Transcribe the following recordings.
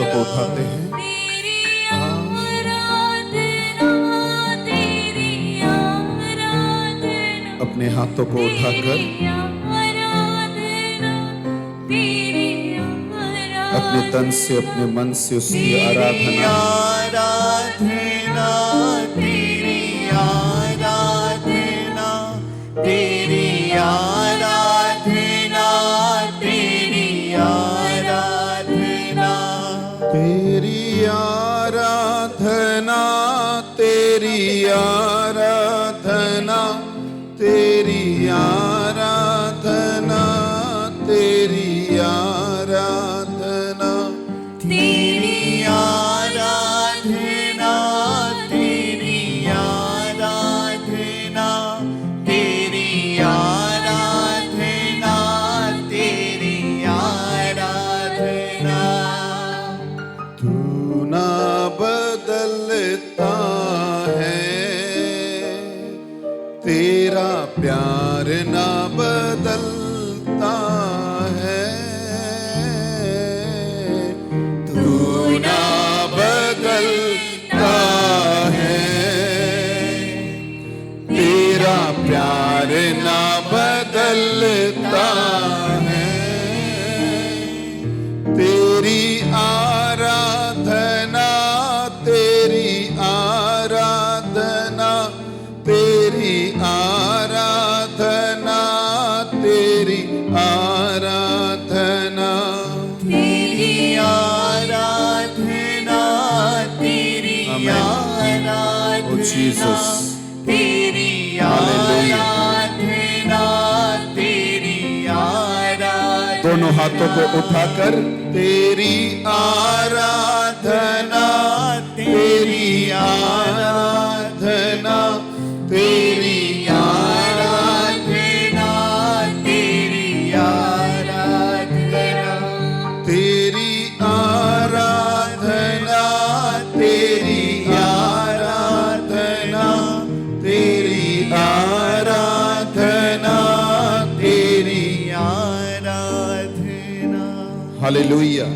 हाथों को उठाते हैं। अपने हाथों को उठाकर अपने तन से अपने मन से उसकी आराधना तेरी आराधना, तेरी आराधना, तेरी आराधना, तेरी आराधना, तेरी आराधना, तेरी आराधना, तेरी आराधना, तेरी आराधना, तेरी आराधना, तेरी आराधना, तेरी आराधना। तू ना बदलता है, तेरा प्यार ना बदलता है, तू ना बदलता है, तेरा प्यार ना बदलता है, तेरी आराधना, तेरी आराधना, तेरी आराधना, तेरी आराधना, तेरी आराधना, तेरी आराधना, ओ जीसस, तेरी आराधना, तेरी आराधना। दोनों हाथों को उठाकर तेरी आराधना, तेरी आराधना, तेरी आराधना, तेरी आराधना, तेरी आराधना, तेरी आराधना, तेरी आराधना, तेरी आराधना। हालेलुया।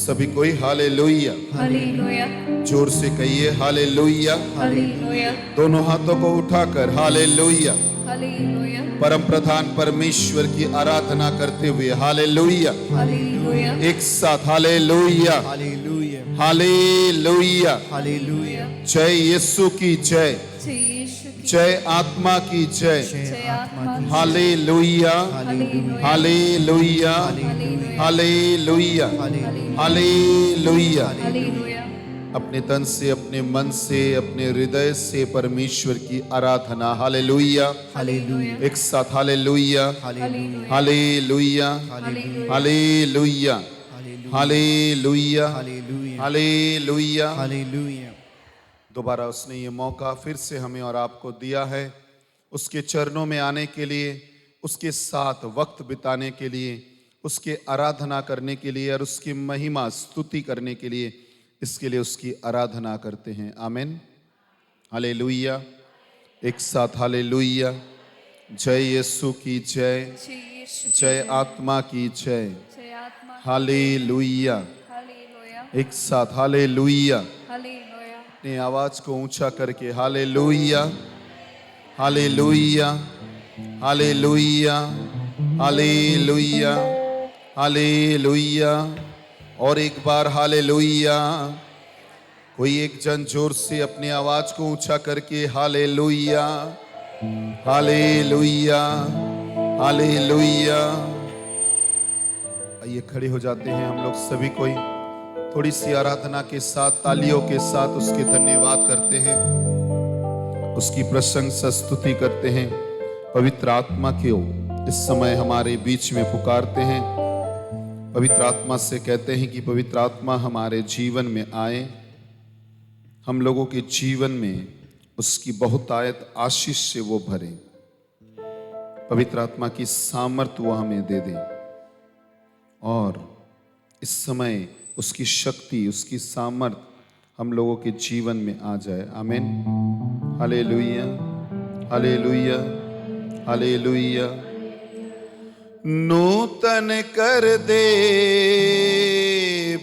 सभी कोई हालेलुया, हालेलुया, जोर से कहिए हालेलुया। हालेलुया, दोनों हाथों को उठाकर हालेलुया, हालेलुया, परम प्रधान परमेश्वर की आराधना करते हुए हालेलुया, हालेलुया, एक साथ हालेलुया, हालेलुया, हालेलुया, हालेलुया। जय यीशु की जय, जय यीशु की जय आत्मा की जय, जय आत्मा की hallelujah, hallelujah, hallelujah, hallelujah, hallelujah. Hallelujah, अपने तन से, अपने मन से, अपने हृदय से परमेश्वर की आराधना हालेलुया, हालेलुया, एक साथ hallelujah, hallelujah, hallelujah, hallelujah, hallelujah, hallelujah, hallelujah. Hallelujah. दोबारा उसने ये मौका फिर से हमें और आपको दिया है उसके चरणों में आने के लिए, उसके साथ वक्त बिताने के लिए, उसके आराधना करने के लिए और उसकी महिमा स्तुति करने के लिए। इसके लिए उसकी आराधना करते हैं। आमीन, हालेलुया, एक साथ हालेलुया। जय यीशु की जय, जय यीशु की जय आत्मा की जय, जय आत्मा की हालेलुया, हालेलुया, एक साथ हालेलुया। हालेलुया, अपनी आवाज को ऊंचा करके hallelujah, hallelujah, hallelujah, hallelujah, hallelujah. और एक बार हालेलुया। कोई एक जन जोर से अपनी आवाज को ऊंचा करके हालेलुया, हालेलुया, हालेलुया। आइए खड़े हो जाते हैं हम लोग सभी कोई, थोड़ी सी आराधना के साथ, तालियों के साथ उसके धन्यवाद करते हैं, उसकी प्रशंसा स्तुति करते हैं। पवित्र आत्मा को इस समय हमारे बीच में पुकारते हैं। पवित्र आत्मा से कहते हैं कि पवित्र आत्मा हमारे जीवन में आए, हम लोगों के जीवन में उसकी बहुतायत आशीष से वो भरे। पवित्र आत्मा की सामर्थ्य वो हमें दे दे और इस समय उसकी शक्ति, उसकी सामर्थ हम लोगों के जीवन में आ जाए। आमीन, हालेलुया, हालेलुया, हालेलुया। नूतन कर दे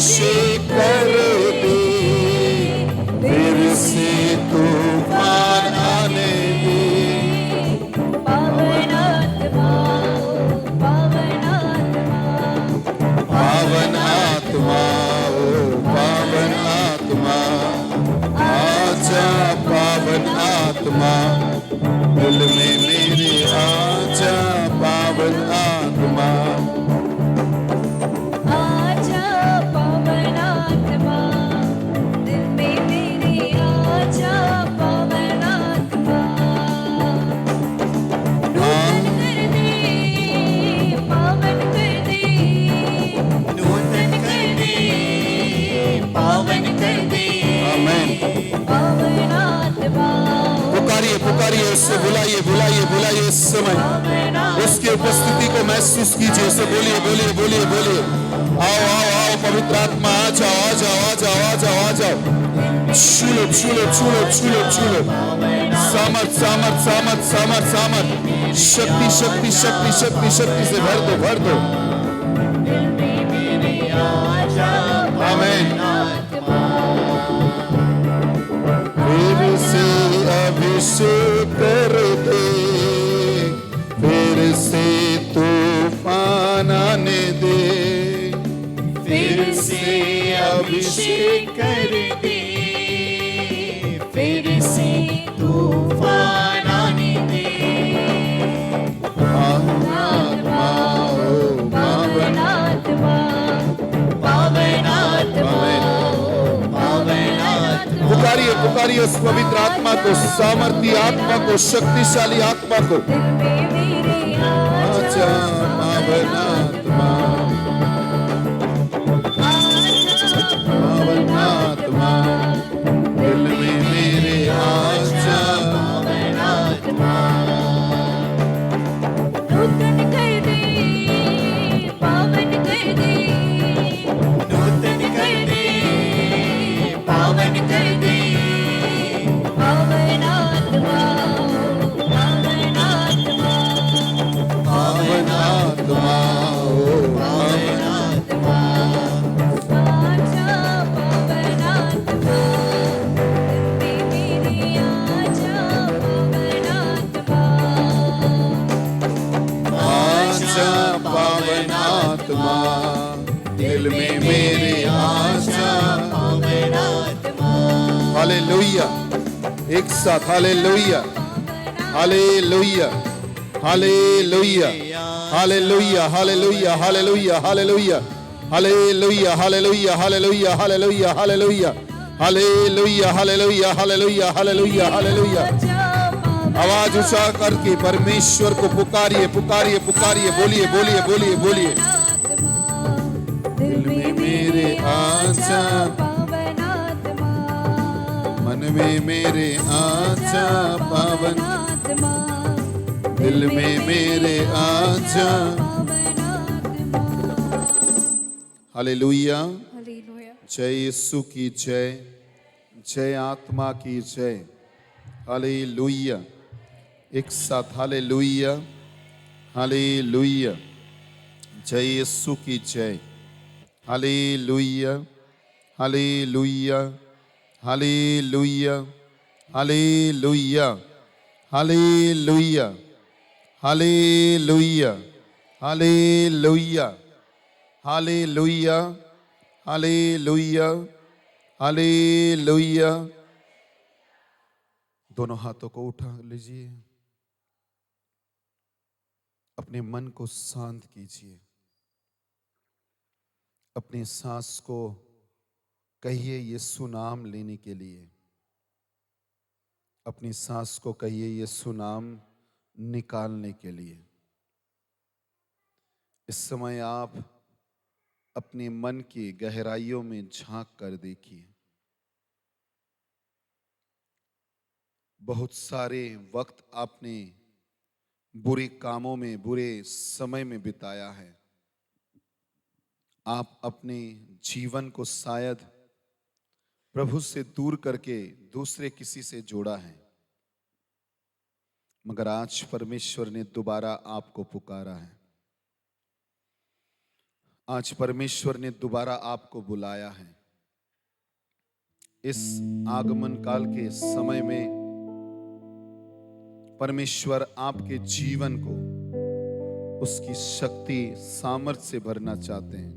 अभिषेक कर दे, फिर से तूफान आने दे। पावन आत्मा, पावन आत्मा, पावन आत्मा, ओ पावन आत्मा, आजा पावन आत्मा, दिल में मेरे आजा पावन आत्मा। आजा पावन आत्मा, दिल में मेरे आजा पावन आत्मा। नूतन कर दे, पावन कर दे, नूतन कर दे, पावन कर दे। आमीन। पावन आत्मा, पुकारिए पुकारिए, उससे बुलाइए बुलाइए बुलाइए। इस समय पावन उसकी उपस्थिति को महसूस कीजिए। उसे बोलिए बोलिए बोलिए बोलिए, आओ आओ आओ पवित्र आत्मा, आ जाओ आ जाओ आ जाओ आ जाओ आ जाओ। छूलो छूलो छूलो छूलो छूलो। सामर्थ सामर्थ सामर्थ सामर्थ सामर्थ, शक्ति शक्ति शक्ति शक्ति शक्ति से भर दो भर दो। आमीन। फिर से अभिषेक कर दे, फिर से तूफान आने दे। फिर से अभिषेक कर दे, फिर से तूफान आने दे। पावन आत्मा, ओ पावन आत्मा, पावन आत्मा, पावन आत्मा। पुकारिए पुकारिए उस पवित्र आत्मा को, सामर्थी आत्मा को, शक्तिशाली आत्मा को। दिल में मेरे आजा पावन आत्मा, पावन आत्मा, दिल में मेरे आजा। नूतन कर दे, पावन कर दे, नूतन कर दे, पावन कर दे। पावन आत्मा, पावन आत्मा, पावन आत्मा, ओ पावन आत्मा, आजा पावन आत्मा, दिल में मेरे आजा पावन आत्मा। आजा पावन आत्मा, दिल में मेरे आजा। पावन आत्मा। हालेलुया, एक साथ hallelujah hallelujah hallelujah hallelujah hallelujah hallelujah hallelujah hallelujah hallelujah hallelujah hallelujah hallelujah hallelujah hallelujah hallelujah hallelujah hallelujah. आवाज ऊंचा करके परमेश्वर को पुकारिए पुकारिए पुकारिए, बोलिए बोलिए बोलिए बोलिए। दिल में मेरे आजा, पावन आत्मा, मन में मेरे आजा पावन, आत्मा, दिल में मेरे आजा। Hallelujah, hallelujah. जय यीशु की जय, जय आत्मा की जय। हालेलुया, एक साथ हालेलुया हालेलुया, जय यीशु की जय। Hallelujah hallelujah hallelujah hallelujah hallelujah hallelujah hallelujah hallelujah hallelujah hallelujah. दोनों हाथों को उठा लीजिए, अपने मन को शांत कीजिए, अपनी सांस को कहिए यीशु नाम लेने के लिए। अपनी सांस को कहिए यीशु नाम निकालने के लिए। इस समय आप अपने मन की गहराइयों में झांक कर देखिए। बहुत सारे वक्त आपने बुरे कामों में, बुरे समय में बिताया है। आप अपने जीवन को शायद प्रभु से दूर करके दूसरे किसी से जोड़ा है, मगर आज परमेश्वर ने दोबारा आपको पुकारा है। आज परमेश्वर ने दोबारा आपको बुलाया है। इस आगमन काल के समय में परमेश्वर आपके जीवन को उसकी शक्ति सामर्थ्य से भरना चाहते हैं।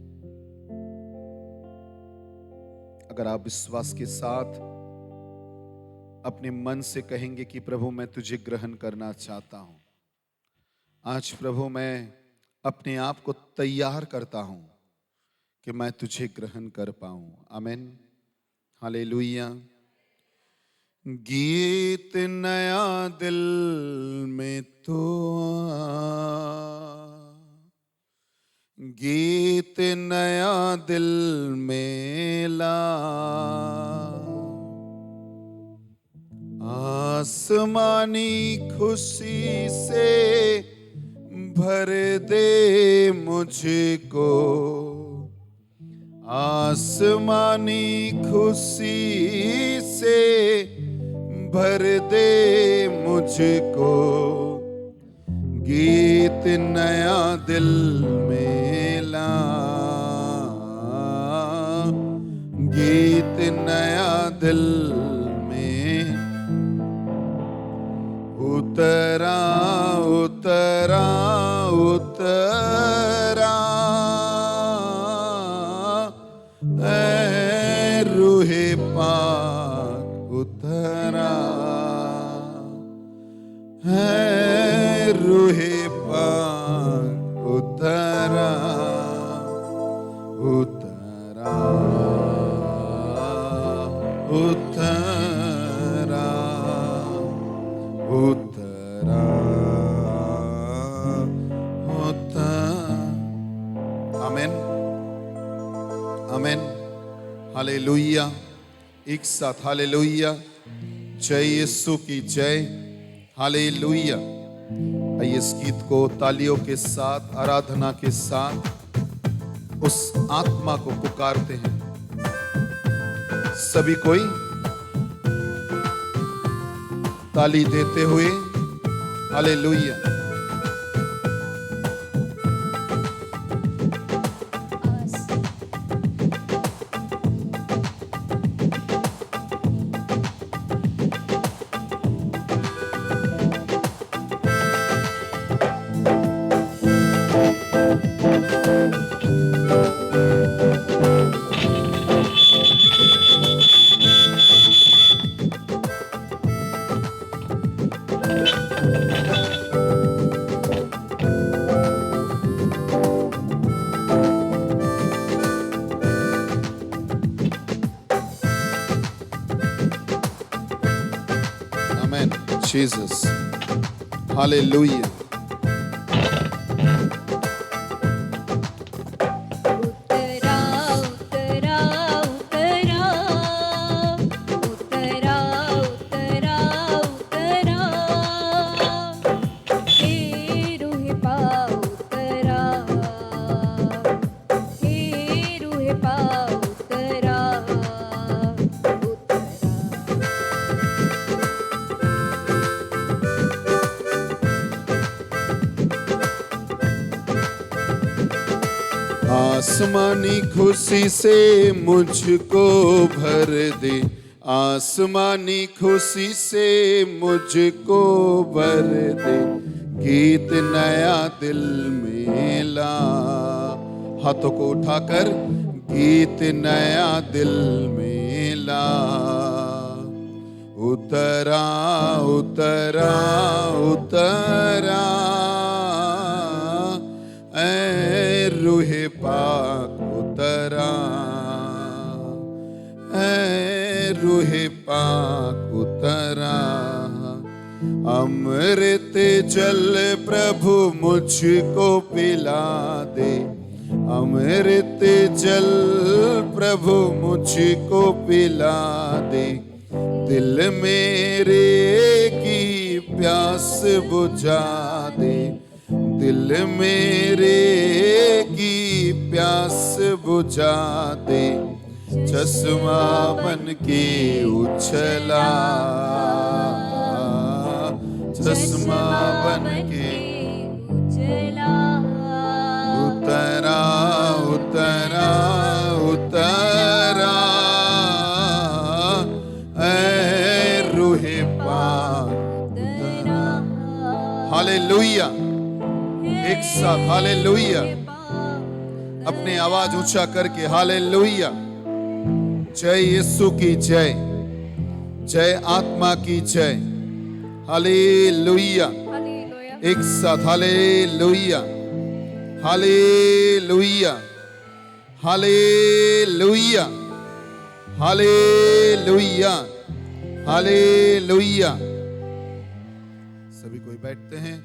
अगर आप विश्वास के साथ अपने मन से कहेंगे कि प्रभु मैं तुझे ग्रहण करना चाहता हूं, आज प्रभु मैं अपने आप को तैयार करता हूं कि मैं तुझे ग्रहण कर पाऊं। आमीन, हालेलुया। गीत नया दिल में तो गीत नया दिल में ला, आसमानी खुशी से भर दे मुझको, आसमानी खुशी से भर दे मुझको, गीत नया दिल में ला, गीत नया दिल में उतरा उतरा उतरा, ऐ रूहे पाक उतरा, है रूहे पाक उतरा उतरा उतरा उतरा उतरा। आमीन, आमीन, हालेलुया। एक साथ हालेलुया, जय यीशु की जय, हालेलुया। आइए इस गीत को तालियों के साथ, आराधना के साथ उस आत्मा को पुकारते हैं। सभी कोई ताली देते हुए हालेलुया। Jesus, hallelujah. उतरा उतरा उतरा उतरा उतरा उतरा, हे रूहे पाक उतरा, हे रूहे पाक उतरा उतरा। आसमानी खुशी से मुझको भर दे, आसमानी खुशी से मुझको भर दे, गीत नया दिल में ला। हाथों को उठाकर गीत नया दिल में ला, उतरा उतरा उतरा, ऐ रूहे पाक उतरा, ऐ रूहे पाक उतरा। अमृत जल प्रभु मुझको पिला दे, अमृत जल प्रभु मुझको पिला दे, दिल मेरे की प्यास बुझा दे, दिल मेरे की प्यास बुझा दे, चश्मा बन के उछला, चश्मा बन के उछला, उतरा उतरा हालेलुया। एक साथ हालेलुया। अपने आवाज ऊंचा करके हालेलुया। जय यीशु की जय, जय आत्मा की जय। हालेलुया। हालेलुया। एक साथ hallelujah, hallelujah, hallelujah, hallelujah, hallelujah. सभी कोई बैठते हैं।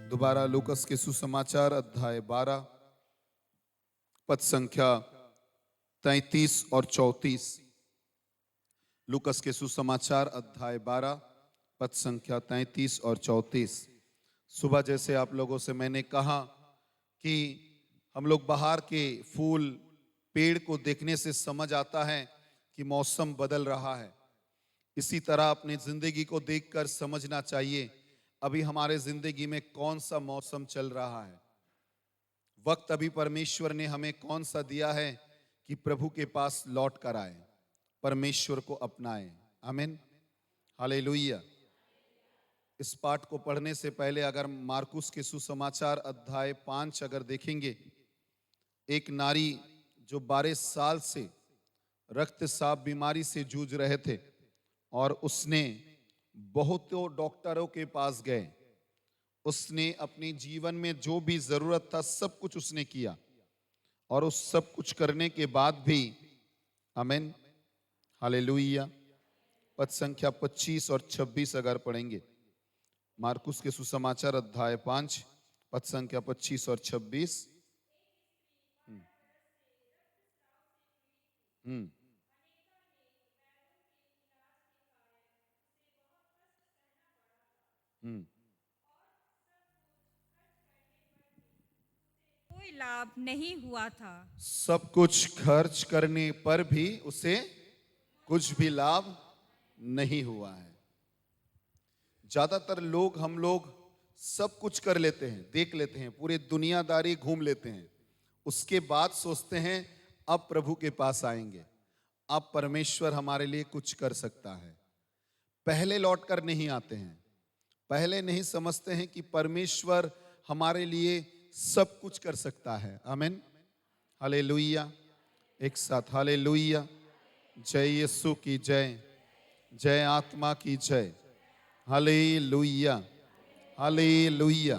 दोबारा लूकस के सुसमाचार अध्याय 12 पद संख्या 33 और 34। लूकस के सुसमाचार अध्याय 12 पद संख्या 33 और 34। सुबह जैसे आप लोगों से मैंने कहा कि हम लोग बाहर के फूल पेड़ को देखने से समझ आता है कि मौसम बदल रहा है। इसी तरह अपनी जिंदगी को देखकर समझना चाहिए अभी हमारे जिंदगी में कौन सा मौसम चल रहा है। वक्त अभी परमेश्वर ने हमें कौन सा दिया है कि प्रभु के पास लौट कर आए, परमेश्वर को अपनाएं। आमीन, हालेलुया। इस पाठ को पढ़ने से पहले अगर मार्कुस के सुसमाचार अध्याय 5 अगर देखेंगे, एक नारी जो 12 साल से रक्तस्राव बीमारी से जूझ रहे थे और उसने बहुतों डॉक्टरों के पास गए, उसने अपने जीवन में जो भी जरूरत था सब कुछ उसने किया और उस सब कुछ करने के बाद भी, आमीन, हालेलुया। पद संख्या 25 और 26 अगर पढ़ेंगे, मार्कुस के सुसमाचार अध्याय 5 पद संख्या 25 और 26। हम्म हम्म कोई लाभ नहीं हुआ था। सब कुछ खर्च करने पर भी उसे कुछ भी लाभ नहीं हुआ है। ज्यादातर लोग, हम लोग सब कुछ कर लेते हैं, देख लेते हैं, पूरी दुनियादारी घूम लेते हैं, उसके बाद सोचते हैं अब प्रभु के पास आएंगे, अब परमेश्वर हमारे लिए कुछ कर सकता है। पहले लौट कर नहीं आते हैं, पहले नहीं समझते हैं कि परमेश्वर हमारे लिए सब कुछ कर सकता है। आमीन, हालेलुया। एक साथ हालेलुया। जय यीशु की जय, जय आत्मा की जय। Hallelujah, hallelujah,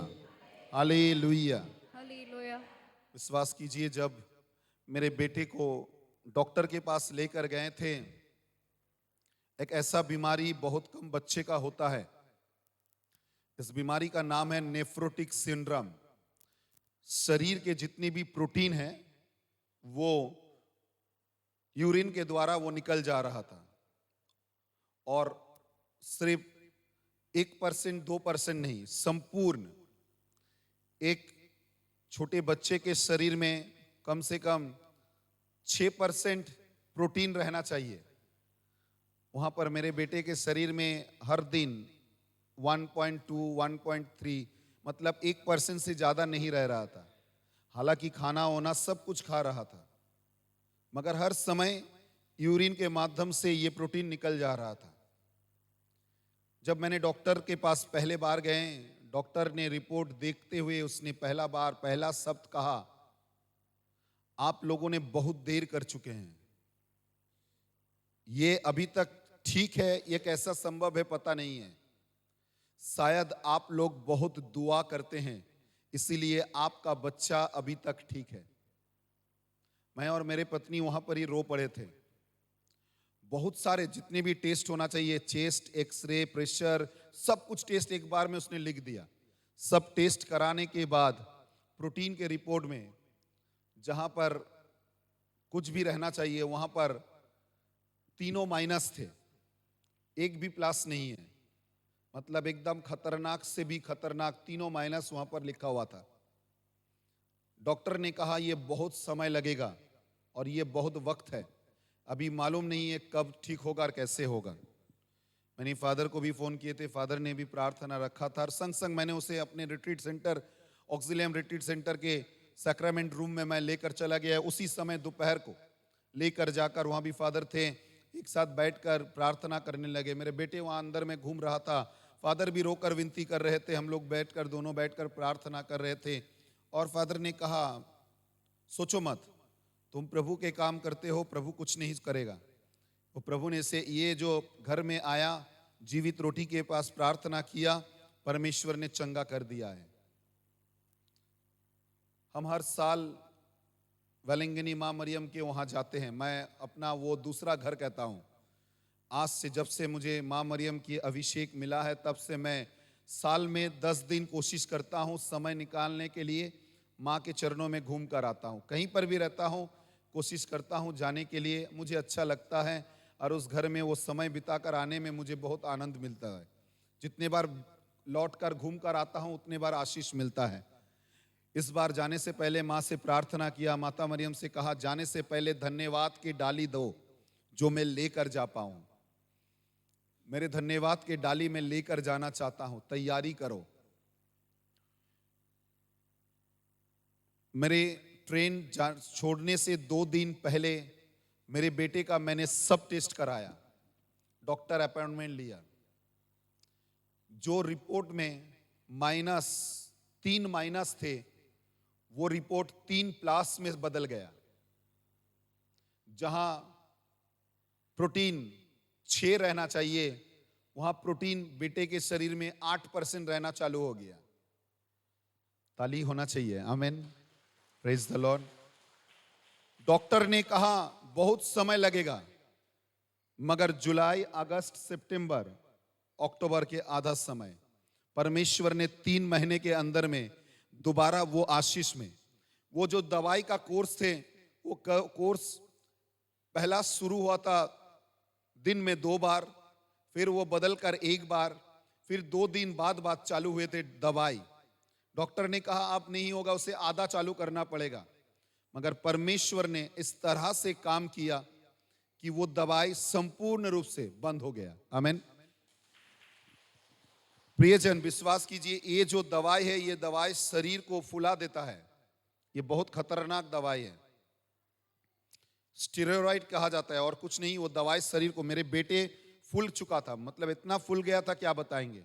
hallelujah. हालेलुया। विश्वास कीजिए, जब मेरे बेटे को डॉक्टर के पास लेकर गए थे, एक ऐसा बीमारी बहुत कम बच्चे का होता है। इस बीमारी का नाम है नेफ्रोटिक सिंड्रोम। शरीर के जितनी भी प्रोटीन है वो यूरिन के द्वारा वो निकल जा रहा था और सिर्फ 1% 2% नहीं, संपूर्ण एक छोटे बच्चे के शरीर में कम से कम 6% प्रोटीन रहना चाहिए। वहां पर मेरे बेटे के शरीर में हर दिन 1.2 1.3 मतलब 1% से ज्यादा नहीं रह रहा था। हालांकि खाना वाना सब कुछ खा रहा था, मगर हर समय यूरिन के माध्यम से ये प्रोटीन निकल जा रहा था। जब मैंने डॉक्टर के पास पहले बार गए, डॉक्टर ने रिपोर्ट देखते हुए उसने पहला शब्द कहा, आप लोगों ने बहुत देर कर चुके हैं, ये अभी तक ठीक है, ये कैसा संभव है पता नहीं है, शायद आप लोग बहुत दुआ करते हैं इसीलिए आपका बच्चा अभी तक ठीक है। मैं और मेरे पत्नी वहां पर ही रो पड़े थे। बहुत सारे जितने भी टेस्ट होना चाहिए, चेस्ट एक्सरे, प्रेशर, सब कुछ टेस्ट एक बार में उसने लिख दिया। सब टेस्ट कराने के बाद प्रोटीन के रिपोर्ट में जहां पर कुछ भी रहना चाहिए वहां पर तीनों माइनस थे, एक भी प्लस नहीं है। मतलब एकदम खतरनाक से भी खतरनाक, तीनों माइनस वहां पर लिखा हुआ था। डॉक्टर ने कहा ये बहुत समय लगेगा और ये बहुत वक्त है, अभी मालूम नहीं है कब ठीक होगा और कैसे होगा। मैंने फादर को भी फोन किए थे, फादर ने भी प्रार्थना रखा था और संग संग मैंने उसे अपने रिट्रीट सेंटर, ऑक्सिलियम रिट्रीट सेंटर के सैक्रामेंट रूम में मैं लेकर चला गया। उसी समय दोपहर को लेकर जाकर, वहां भी फादर थे, एक साथ बैठकर प्रार्थना करने लगे। मेरे बेटे वहां अंदर में घूम रहा था, फादर भी रोकर विनती कर रहे थे, हम लोग बैठकर दोनों बैठकर प्रार्थना कर रहे थे। और फादर ने कहा, सोचो मत, तुम प्रभु के काम करते हो, प्रभु कुछ नहीं करेगा। वो प्रभु ने से ये जो घर में आया, जीवित रोटी के पास प्रार्थना किया, परमेश्वर ने चंगा कर दिया है। हम हर साल वेलिंगनी माँ मरियम के वहाँ जाते हैं। मैं अपना वो दूसरा घर कहता हूँ। आज से जब से मुझे माँ मरियम की अभिषेक मिला है, तब से मैं साल में 10 दिन कोशिश करता हूँ समय निकालने के लिए माँ के चरणों में घूम कर आता हूँ। कहीं पर भी रहता हूँ, कोशिश करता हूँ जाने के लिए, मुझे अच्छा लगता है और उस घर में वो समय बिताकर आने में मुझे बहुत आनंद मिलता है। जितने बार लौट कर घूम कर आता हूँ उतने बार आशीष मिलता है। इस बार जाने से पहले माँ से प्रार्थना किया, माता मरियम से कहा, जाने से पहले धन्यवाद की डाली दो जो मैं लेकर जा पाऊं। मेरे धन्यवाद के डाली में लेकर जाना चाहता हूं, तैयारी करो। मेरे ट्रेन छोड़ने से 2 दिन पहले मेरे बेटे का मैंने सब टेस्ट कराया, डॉक्टर अपॉइंटमेंट लिया। जो रिपोर्ट में -3 माइनस थे, वो रिपोर्ट 3+ में बदल गया। जहां प्रोटीन 6 रहना चाहिए, वहां प्रोटीन बेटे के शरीर में 8% रहना चालू हो गया। ताली होना चाहिए, आमीन, प्रेज द लॉर्ड। डॉक्टर ने कहा बहुत समय लगेगा, मगर जुलाई, अगस्त, सितंबर, अक्टूबर के आधा समय परमेश्वर ने 3 महीने के अंदर में दोबारा वो आशीष में, वो जो दवाई का कोर्स थे, वो कोर्स पहला शुरू हुआ था दिन में 2 बार, फिर वो बदल कर 1 बार, फिर 2 दिन बाद चालू हुए थे दवाई। डॉक्टर ने कहा अब नहीं होगा, उसे आधा चालू करना पड़ेगा। मगर परमेश्वर ने इस तरह से काम किया कि वो दवाई संपूर्ण रूप से बंद हो गया। आमीन। प्रियजन, विश्वास कीजिए, ये जो दवाई है, ये दवाई शरीर को फुला देता है। ये बहुत खतरनाक दवाई है, स्टेरॉइड कहा जाता है और कुछ नहीं। वो दवाई शरीर को, मेरे बेटे फूल चुका था, मतलब इतना फूल गया था क्या बताएंगे।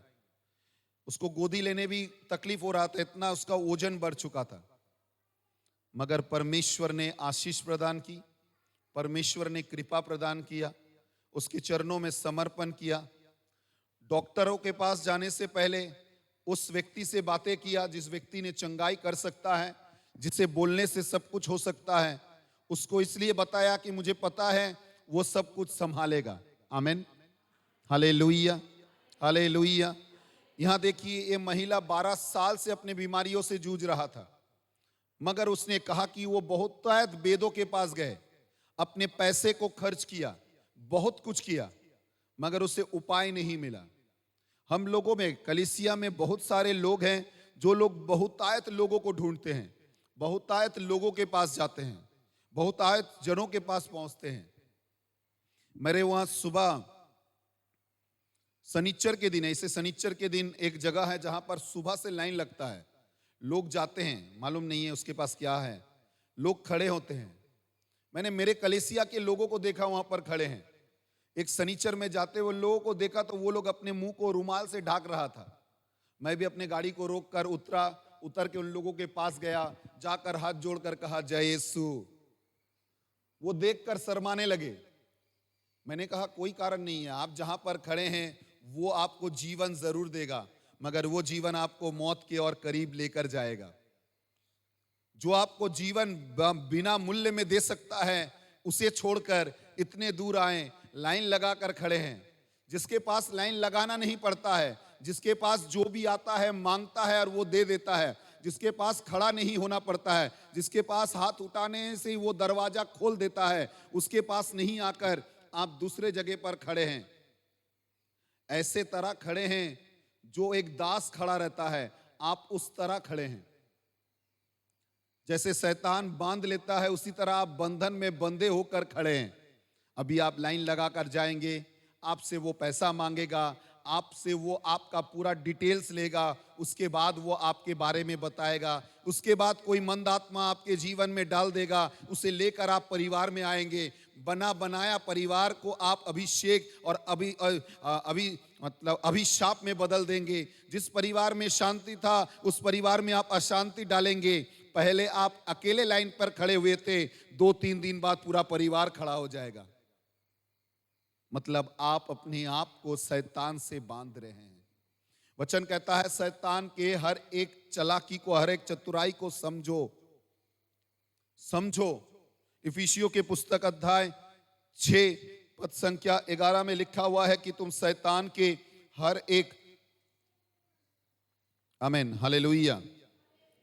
उसको गोदी लेने भी तकलीफ हो रहा था, इतना उसका वजन बढ़ चुका था। मगर परमेश्वर ने आशीष प्रदान की, परमेश्वर ने कृपा प्रदान किया, उसके चरणों में समर्पण किया। डॉक्टरों के पास जाने से पहले उस व्यक्ति से बातें किया जिस व्यक्ति ने चंगाई कर सकता है, जिसे बोलने से सब कुछ हो सकता है। उसको इसलिए बताया कि मुझे पता है वो सब कुछ संभालेगा। आमीन, हालेलुया, हालेलुया। यहां देखिए, ये महिला 12 साल से अपने बीमारियों से जूझ रहा था, मगर उसने कहा कि वो बहुत वेदों के पास गए, अपने पैसे को खर्च किया, बहुत कुछ किया, मगर उसे उपाय नहीं मिला। हम लोगों में, कलीसिया में बहुत सारे लोग हैं जो लोग बहुतायत लोगों को ढूंढते हैं, बहुतायत लोगों के पास जाते हैं, बहुतायत जनों के पास पहुंचते हैं। मेरे वहां सुबह शनिचर के दिन, ऐसे शनिचर के दिन एक जगह है जहां पर सुबह से लाइन लगता है, लोग जाते हैं, मालूम नहीं है उसके पास क्या है, लोग खड़े होते हैं। मैंने मेरे कलीसिया के लोगों को देखा वहां पर खड़े हैं। एक शनिचर में जाते हुए लोगों को देखा तो वो लोग अपने मुंह को रुमाल से ढाक रहा था। मैं भी अपने गाड़ी को रोक कर उतर के उन लोगों के पास गया, जाकर हाथ जोड़कर कहा जय यीशु। वो देखकर शर्माने लगे। मैंने कहा कोई कारण नहीं है, आप जहां पर खड़े हैं वो आपको जीवन जरूर देगा, मगर वो जीवन आपको मौत के और करीब लेकर जाएगा। जो आपको जीवन बिना मूल्य में दे सकता है, उसे छोड़कर इतने दूर आए, लाइन लगाकर खड़े हैं। जिसके पास लाइन लगाना नहीं पड़ता है, जिसके पास जो भी आता है मांगता है और वो दे देता है, जिसके पास खड़ा नहीं होना पड़ता है, जिसके पास हाथ उठाने से ही वो दरवाजा खोल देता है, उसके पास नहीं आकर आप दूसरे जगह पर खड़े हैं। ऐसे तरह खड़े हैं जो एक दास खड़ा रहता है, आप उस तरह खड़े हैं। जैसे शैतान बांध लेता है, उसी तरह आप बंधन में बंधे होकर खड़े हैं। अभी आप लाइन लगाकर जाएंगे, आपसे वो पैसा मांगेगा, आपसे वो आपका पूरा डिटेल्स लेगा, उसके बाद वो आपके बारे में बताएगा, उसके बाद कोई मंद आत्मा आपके जीवन में डाल देगा, उसे लेकर आप परिवार में आएंगे। बना बनाया परिवार को आप अभिषेक और मतलब अभिशाप में बदल देंगे। जिस परिवार में शांति था उस परिवार में आप अशांति डालेंगे। पहले आप अकेले लाइन पर खड़े हुए थे, 2-3 दिन बाद पूरा परिवार खड़ा हो जाएगा। मतलब आप अपने आप को शैतान से बांध रहे हैं। वचन कहता है शैतान के हर एक चालाकी को, हर एक चतुराई को समझो। इफिसियों के पुस्तक अध्याय 6 पद संख्या 11 में लिखा हुआ है कि तुम शैतान के हर एक, आमीन, हालेलुया,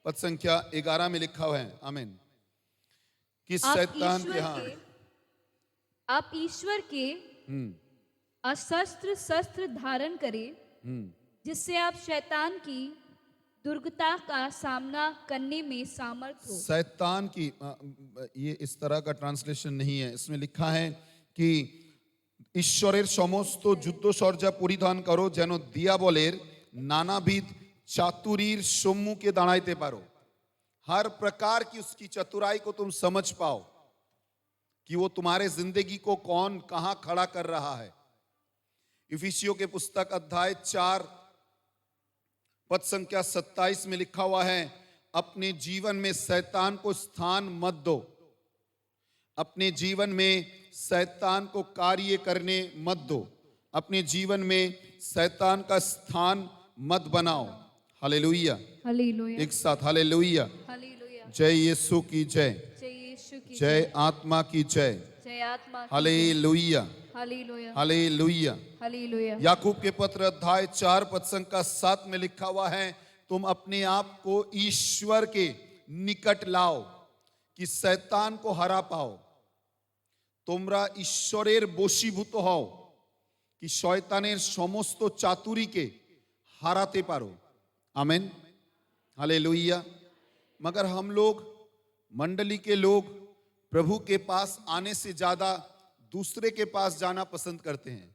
पद संख्या 11 में लिखा हुआ है, आमीन, कि शैतान के, आप ईश्वर के अशस्त्र शस्त्र धारण करें, जिससे आप शैतान की दुर्गता का सामना करने में सामर्थ हो। शैतान की, ये इस तरह का ट्रांसलेशन नहीं है। इसमें लिखा है कि ঈশ্বরের সমস্ত যুদ্ধসজ্জা পরিধান করো যেন দিয়াবলের নানাবিধ চাতুরীর সম্মুখে দাঁড়াইতে পারো। हर प्रकार की उसकी चतुराई को तुम समझ पाओ कि वो तुम्हारे जिंदगी को कौन कहां खड़ा कर रहा है। इफिसियों के पुस्तक अध्याय 4 पद संख्या 27 में लिखा हुआ है, अपने जीवन में शैतान को स्थान मत दो, अपने जीवन में शैतान को कार्य करने मत दो, अपने जीवन में शैतान का स्थान मत बनाओ। हालेलुया, हालेलुया, एक साथ हालेलुया, हालेलुया, जय यीशु की जय, जय यीशु की जय आत्मा की जय, जय आत्मा की, हालेलुया, हालेलुया, हालेलुया। हालेलुया। याकूब के पत्र अध्याय 4 पद संख्या 7 में लिखा हुआ है, तुम अपने आप को ईश्वर के निकट लाओ कि शैतान को हरा पाओ। তোমরা ঈশ্বরের বশীভূত হও कि শয়তানের সমস্ত চাতুরীকে হারাতে পারো। आमीन, हालेलुया। मगर हम लोग, मंडली के लोग, प्रभु के पास आने से ज्यादा दूसरे के पास जाना पसंद करते हैं,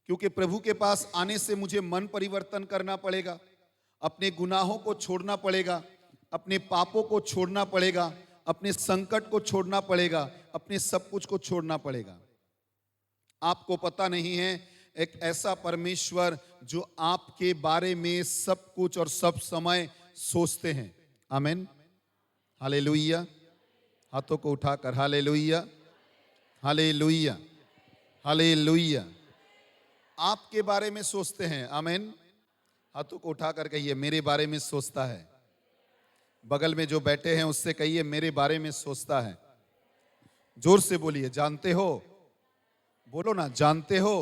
क्योंकि प्रभु के पास आने से मुझे मन परिवर्तन करना पड़ेगा, अपने गुनाहों को छोड़ना पड़ेगा, अपने पापों को छोड़ना पड़ेगा, अपने संकट को छोड़ना पड़ेगा, अपने सब कुछ को छोड़ना पड़ेगा। आपको पता नहीं है एक ऐसा परमेश्वर जो आपके बारे में सब कुछ और सब समय सोचते हैं। आमीन, हालेलुया। हाथों को उठाकर हालेलुया, हालेलुया, हालेलुया। आपके बारे में सोचते हैं। आमीन। हाथों को उठाकर कहिए मेरे बारे में सोचता है। बगल में जो बैठे हैं उससे कहिए मेरे बारे में सोचता है। जोर से बोलिए, जानते हो, बोलो ना, जानते हो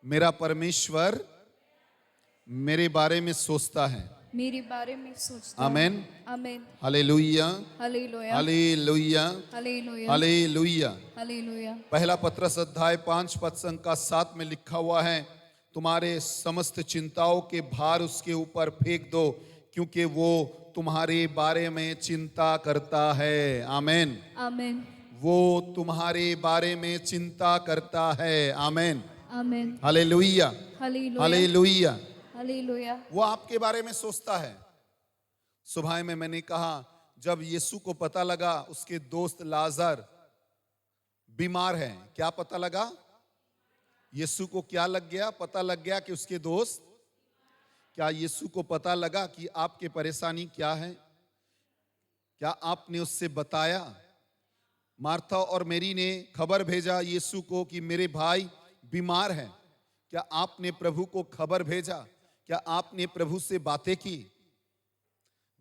मेरा परमेश्वर मेरे बारे में सोचता है, मेरे बारे में सोचता है। आमीन, आमीन, hallelujah, hallelujah, hallelujah, hallelujah, hallelujah. Hallelujah. पहला पत्रस अध्याय 5 पद संख्या 7 में लिखा हुआ है, तुम्हारे समस्त चिंताओं के भार उसके ऊपर फेंक दो क्योंकि वो तुम्हारे बारे में चिंता करता है। आमीन, आमीन, वो तुम्हारे बारे में चिंता करता है। आमीन, आमीन, हालेलुया, हालेलुया, हालेलुया। हालेलुया। वो आपके बारे में सोचता है। सुबह में मैंने कहा, जब यीशु को पता लगा उसके दोस्त लाजर बीमार हैं, क्या पता लगा? यीशु को क्या लग गया? पता लग गया कि उसके दोस्त, क्या यीशु को पता लगा कि आपकी परेशानी क्या है? क्या आपने उससे बताया? मार्था और मेरी ने खबर भेजा यीशु को कि मेरे भाई बीमार हैं। क्या आपने प्रभु को खबर भेजा? क्या आपने प्रभु से बातें की?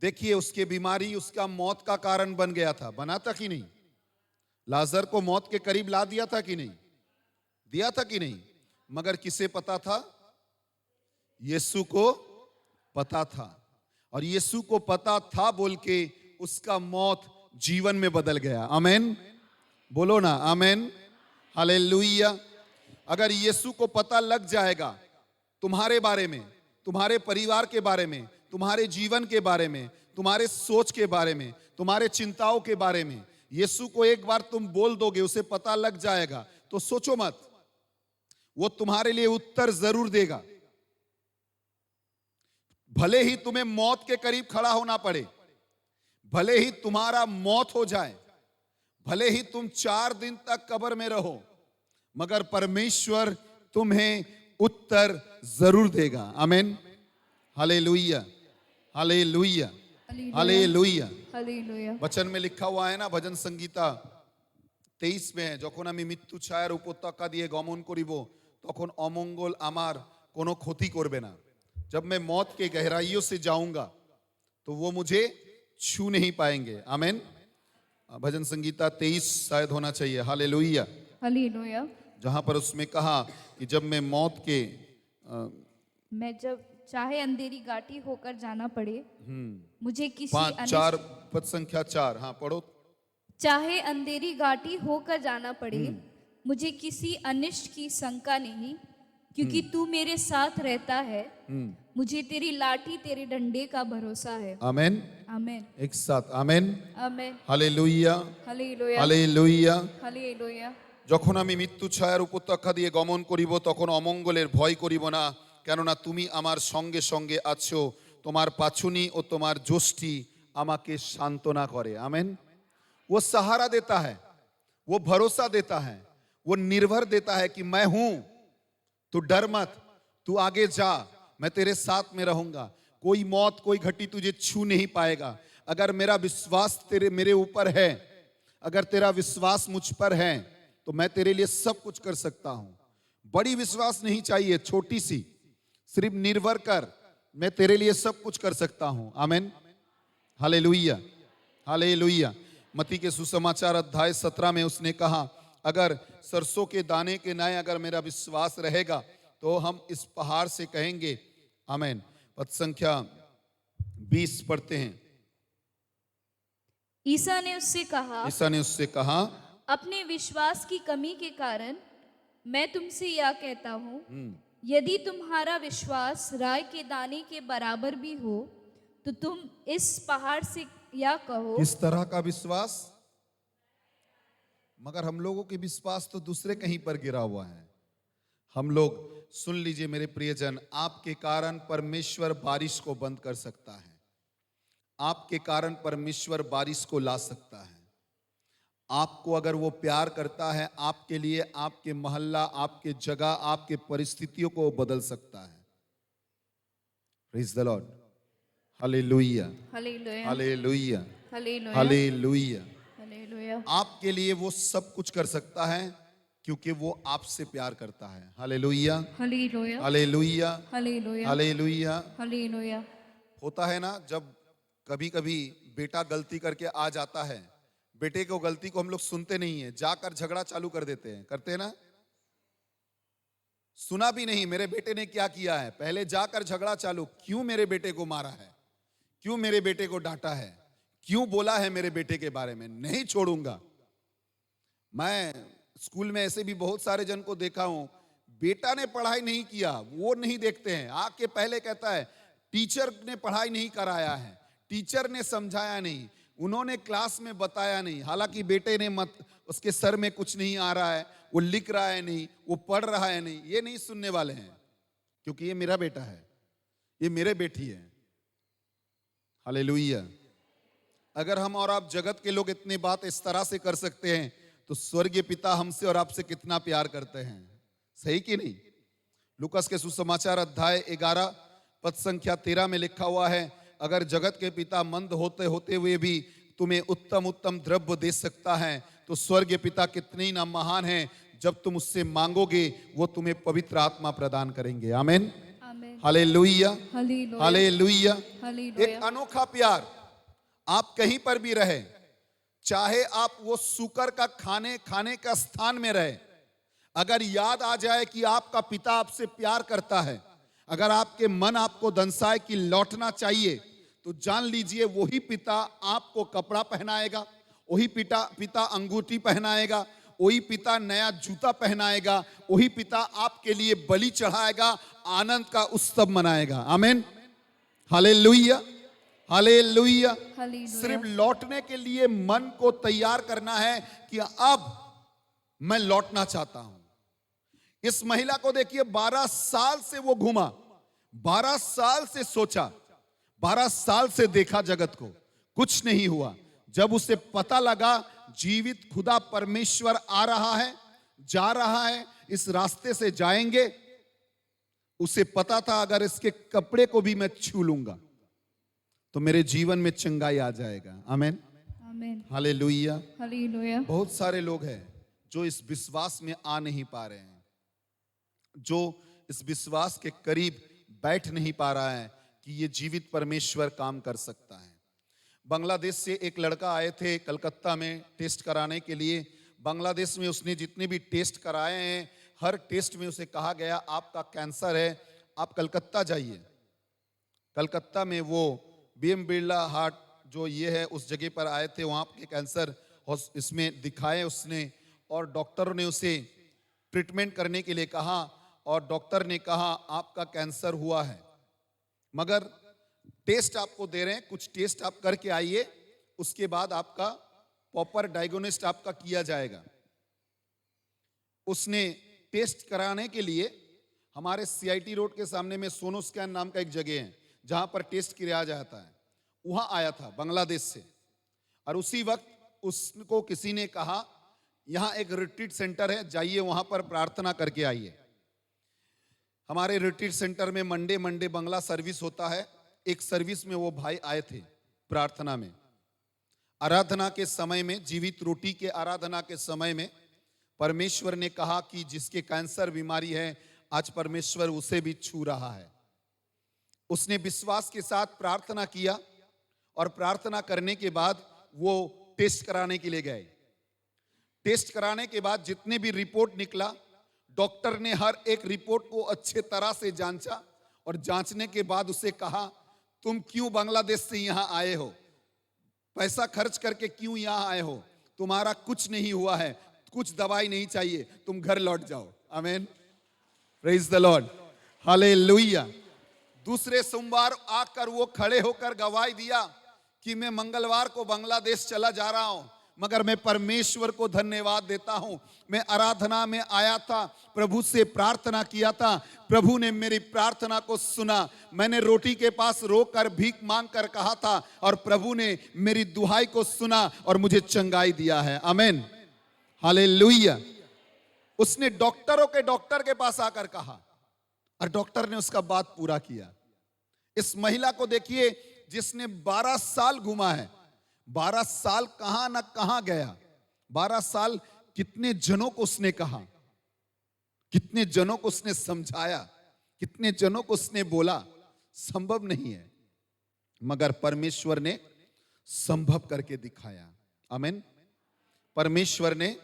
देखिए, उसकी बीमारी उसका मौत का कारण बन गया था। बना था कि नहीं? लाजर को मौत के करीब ला दिया था कि नहीं? दिया था कि नहीं? मगर किसे पता था? यीशु को पता था। और यीशु को पता था बोल के उसका मौत जीवन में बदल गया। आमीन, बोलो ना, आमीन, हालेलुया। अगर यीशु को पता लग जाएगा तुम्हारे बारे में, तुम्हारे परिवार के बारे में, तुम्हारे जीवन के बारे में, तुम्हारे सोच के बारे में, तुम्हारे चिंताओं के बारे में, यीशु को एक बार तुम बोल दोगे, उसे पता लग जाएगा, तो सोचो मत, वो तुम्हारे लिए उत्तर जरूर देगा। भले ही तुम्हें मौत के करीब खड़ा होना पड़े, भले ही तुम्हारा मौत हो जाए, भले ही तुम 4 दिन तक कब्र में रहो, मगर परमेश्वर तुम्हें उत्तर जरूर देगा। आमीन। Hallelujah, hallelujah, hallelujah. हालेलुया। वचन में लिखा हुआ है ना, भजन संगीता 23 में है, যখন আমি মৃত্যু ছায়ার উপত্যকা দিয়ে গমন করিব তখন অমঙ্গল আমার কোনো ক্ষতি করবে না। जब मैं मौत के गहराइयों से जाऊंगा तो वो मुझे छू नहीं पाएंगे। आमीन। भजन संगीता 23 शायद होना चाहिए। हालेलुया। हालेलुया। जहां पर उसमें कहा कि जब मैं मौत के मैं जब चाहे अंधेरी घाटी होकर जाना पड़े, मुझे किसी 4 पद संख्या 4, हाँ पढ़ो। चाहे अंधेरी घाटी होकर जाना पड़े, मुझे किसी अनिष्ट की शंका नहीं, क्योंकि तू मेरे साथ रहता है। मुझे तेरी लाठी तेरे डंडे का भरोसा है। आमीन। आमीन। एक साथ आमीन। आमीन। Hallelujah, hallelujah. हालेलुया। हालेलुया। যখন আমি মৃত্যু ছায়ার উপত্যকা দিয়ে গমন করিব তখন অমঙ্গলের ভয় করিব না, কেননা তুমি আমার সঙ্গে সঙ্গে আছো, তোমার পাছুনি ও তোমার যষ্টি আমাকে সান্ত্বনা করে। आमीन। वो सहारा देता है, वो भरोसा देता है, वो निर्भर देता है कि मैं हूं, तू डर मत, तू आगे जा, मैं तेरे साथ में रहूंगा। कोई मौत, कोई घटी तुझे छू नहीं पाएगा। अगर मेरा विश्वास मेरे ऊपर है, अगर तेरा विश्वास मुझ पर है, तो मैं तेरे लिए सब कुछ कर सकता हूं। बड़ी विश्वास नहीं चाहिए, छोटी सी, सिर्फ निर्भर कर, मैं तेरे लिए सब कुछ कर सकता हूं। आमीन। Hallelujah, hallelujah. मत्ती के सुसमाचार अध्याय 17 में उसने कहा, अगर सरसों के दाने के न्याय अगर मेरा विश्वास रहेगा तो हम इस पहाड़ से कहेंगे। आमीन। पद संख्या 20 पढ़ते हैं। ईसा ने उससे कहा, ईसा ने उससे कहा, अपने विश्वास की कमी के कारण मैं तुमसे यह कहता हूँ, यदि तुम्हारा विश्वास राई के दाने के बराबर भी हो तो तुम इस पहाड़ से यह कहो। किस तरह का विश्वास? मगर हम लोगों के विश्वास तो दूसरे कहीं पर गिरा हुआ है। हम लोग, सुन लीजिए मेरे प्रियजन, आपके कारण परमेश्वर बारिश को बंद कर सकता है। आपके कारण परमेश्वर बारिश को ला सकता है। आपको अगर वो प्यार करता है, आपके लिए आपके मोहल्ला, आपके जगह, आपके परिस्थितियों को बदल सकता है। Praise the Lord. Hallelujah, hallelujah. Hallelujah, hallelujah. Hallelujah. Hallelujah. आपके लिए वो सब कुछ कर सकता है क्योंकि वो आपसे प्यार करता है। Hallelujah, hallelujah. Hallelujah, hallelujah. Hallelujah. Hallelujah. होता है ना, जब कभी कभी बेटा गलती करके आ जाता है, बेटे को गलती को हम लोग सुनते नहीं है, जाकर झगड़ा चालू कर देते हैं। करते हैं ना? सुना भी नहीं मेरे बेटे ने क्या किया है, पहले जाकर झगड़ा चालू, क्यों मेरे बेटे को मारा है, क्यों मेरे बेटे को डांटा है, क्यों बोला है मेरे बेटे के बारे में, नहीं छोड़ूंगा। मैं स्कूल में ऐसे भी बहुत सारे जन को देखा हूं, बेटा ने पढ़ाई नहीं किया वो नहीं देखते हैं, आके पहले कहता है टीचर ने पढ़ाई नहीं कराया है, टीचर ने समझाया नहीं, उन्होंने क्लास में बताया नहीं। हालांकि बेटे ने उसके सर में कुछ नहीं आ रहा है, वो लिख रहा है नहीं, वो पढ़ रहा है नहीं, ये नहीं सुनने वाले हैं, क्योंकि ये मेरा बेटा है, ये मेरे बेटी है। हालेलुया। अगर हम और आप जगत के लोग इतनी बात इस तरह से कर सकते हैं तो स्वर्गीय पिता हमसे और आपसे कितना प्यार करते हैं। सही कि नहीं? लूकास के सुसमाचार अध्याय 11 पद संख्या 13 में लिखा हुआ है, अगर जगत के पिता मंद होते होते हुए भी तुम्हें उत्तम उत्तम द्रव्य दे सकता है तो स्वर्गीय पिता कितने ही ना महान है, जब तुम उससे मांगोगे वो तुम्हें पवित्र आत्मा प्रदान करेंगे। आमीन। Hallelujah, hallelujah. एक अनोखा प्यार आप कहीं पर भी रहे, चाहे आप वो सूकर का खाने का स्थान में रहे, अगर याद आ जाए कि आपका पिता आपसे प्यार करता है, अगर आपके मन आपको दंसाए कि लौटना चाहिए, तो जान लीजिए वही पिता आपको कपड़ा पहनाएगा, वही पिता अंगूठी पहनाएगा, वही पिता नया जूता पहनाएगा, वही पिता आपके लिए बलि चढ़ाएगा, आनंद का उत्सव मनाएगा। आमीन। Hallelujah, hallelujah. सिर्फ लौटने के लिए मन को तैयार करना है कि अब मैं लौटना चाहता हूं। इस महिला को देखिए, 12 साल से वो घूमा, 12 साल से सोचा, 12 साल से देखा जगत को, कुछ नहीं हुआ। जब उसे पता लगा जीवित खुदा परमेश्वर आ रहा है, जा रहा है, इस रास्ते से जाएंगे, उसे पता था अगर इसके कपड़े को भी मैं छू लूंगा तो मेरे जीवन में चंगाई आ जाएगा। आमीन, आमीन, हालेलुया। हालेलुया। बहुत सारे लोग हैं जो इस विश्वास में आ नहीं पा रहे हैं, जो इस विश्वास के करीब बैठ नहीं पा रहा है कि ये जीवित परमेश्वर काम कर सकता है। बांग्लादेश से एक लड़का आए थे कलकत्ता में टेस्ट कराने के लिए। बांग्लादेश में उसने जितने भी टेस्ट कराए हैं, हर टेस्ट में उसे कहा गया आपका कैंसर है, आप कलकत्ता जाइए। कलकत्ता में वो बीएम बिरला हार्ट जो ये है उस जगह पर आए थे, वहाँ के कैंसर इसमें दिखाए उसने, और डॉक्टर ने उसे ट्रीटमेंट करने के लिए कहा और डॉक्टर ने कहा आपका कैंसर हुआ है, मगर टेस्ट आपको दे रहे हैं, कुछ टेस्ट आप करके आइए, उसके बाद आपका प्रॉपर डायग्नोस्ट आपका किया जाएगा। उसने टेस्ट कराने के लिए हमारे सीआईटी रोड के सामने में सोनो स्कैन नाम का एक जगह है जहां पर टेस्ट किया जाता है, वहां आया था बांग्लादेश से। और उसी वक्त उसको किसी ने कहा यहां एक रिट्रीट सेंटर है, जाइए वहां पर प्रार्थना करके आइए। हमारे रिट्रीट सेंटर में मंडे बंगला सर्विस होता है। एक सर्विस में वो भाई आए थे प्रार्थना में, आराधना के समय में, जीवित रोटी के आराधना के समय में परमेश्वर ने कहा कि जिसके कैंसर बीमारी है आज परमेश्वर उसे भी छू रहा है। उसने विश्वास के साथ प्रार्थना किया और प्रार्थना करने के बाद वो टेस्ट कराने के लिए गए। टेस्ट कराने के बाद जितने भी रिपोर्ट निकला, डॉक्टर ने हर एक रिपोर्ट को अच्छे तरह से जांचा और जांचने के बाद उसे कहा तुम क्यों बांग्लादेश से यहां आए हो, पैसा खर्च करके क्यों यहां आए हो, तुम्हारा कुछ नहीं हुआ है, कुछ दवाई नहीं चाहिए, तुम घर लौट जाओ। आमीन, प्रेज द लॉर्ड, हालेलुया। दूसरे सोमवार आकर वो खड़े होकर गवाही दिया कि मैं मंगलवार को बांग्लादेश चला जा रहा हूं, मगर मैं परमेश्वर को धन्यवाद देता हूं, मैं आराधना में आया था, प्रभु से प्रार्थना किया था, प्रभु ने मेरी प्रार्थना को सुना, मैंने रोटी के पास रोकर भीख मांग कर कहा था और प्रभु ने मेरी दुहाई को सुना और मुझे चंगाई दिया है। आमीन, हालेलुया। उसने डॉक्टरों के डॉक्टर के पास आकर कहा और डॉक्टर ने उसका बात पूरा किया। इस महिला को देखिए जिसने 12 साल घूमा है, 12 साल कहां ना कहां गया, 12 साल कितने जनों को उसने कहा, कितने जनों को उसने समझाया, कितने जनों को उसने बोला, संभव नहीं है, मगर परमेश्वर ने संभव करके दिखाया। आमीन, परमेश्वर ने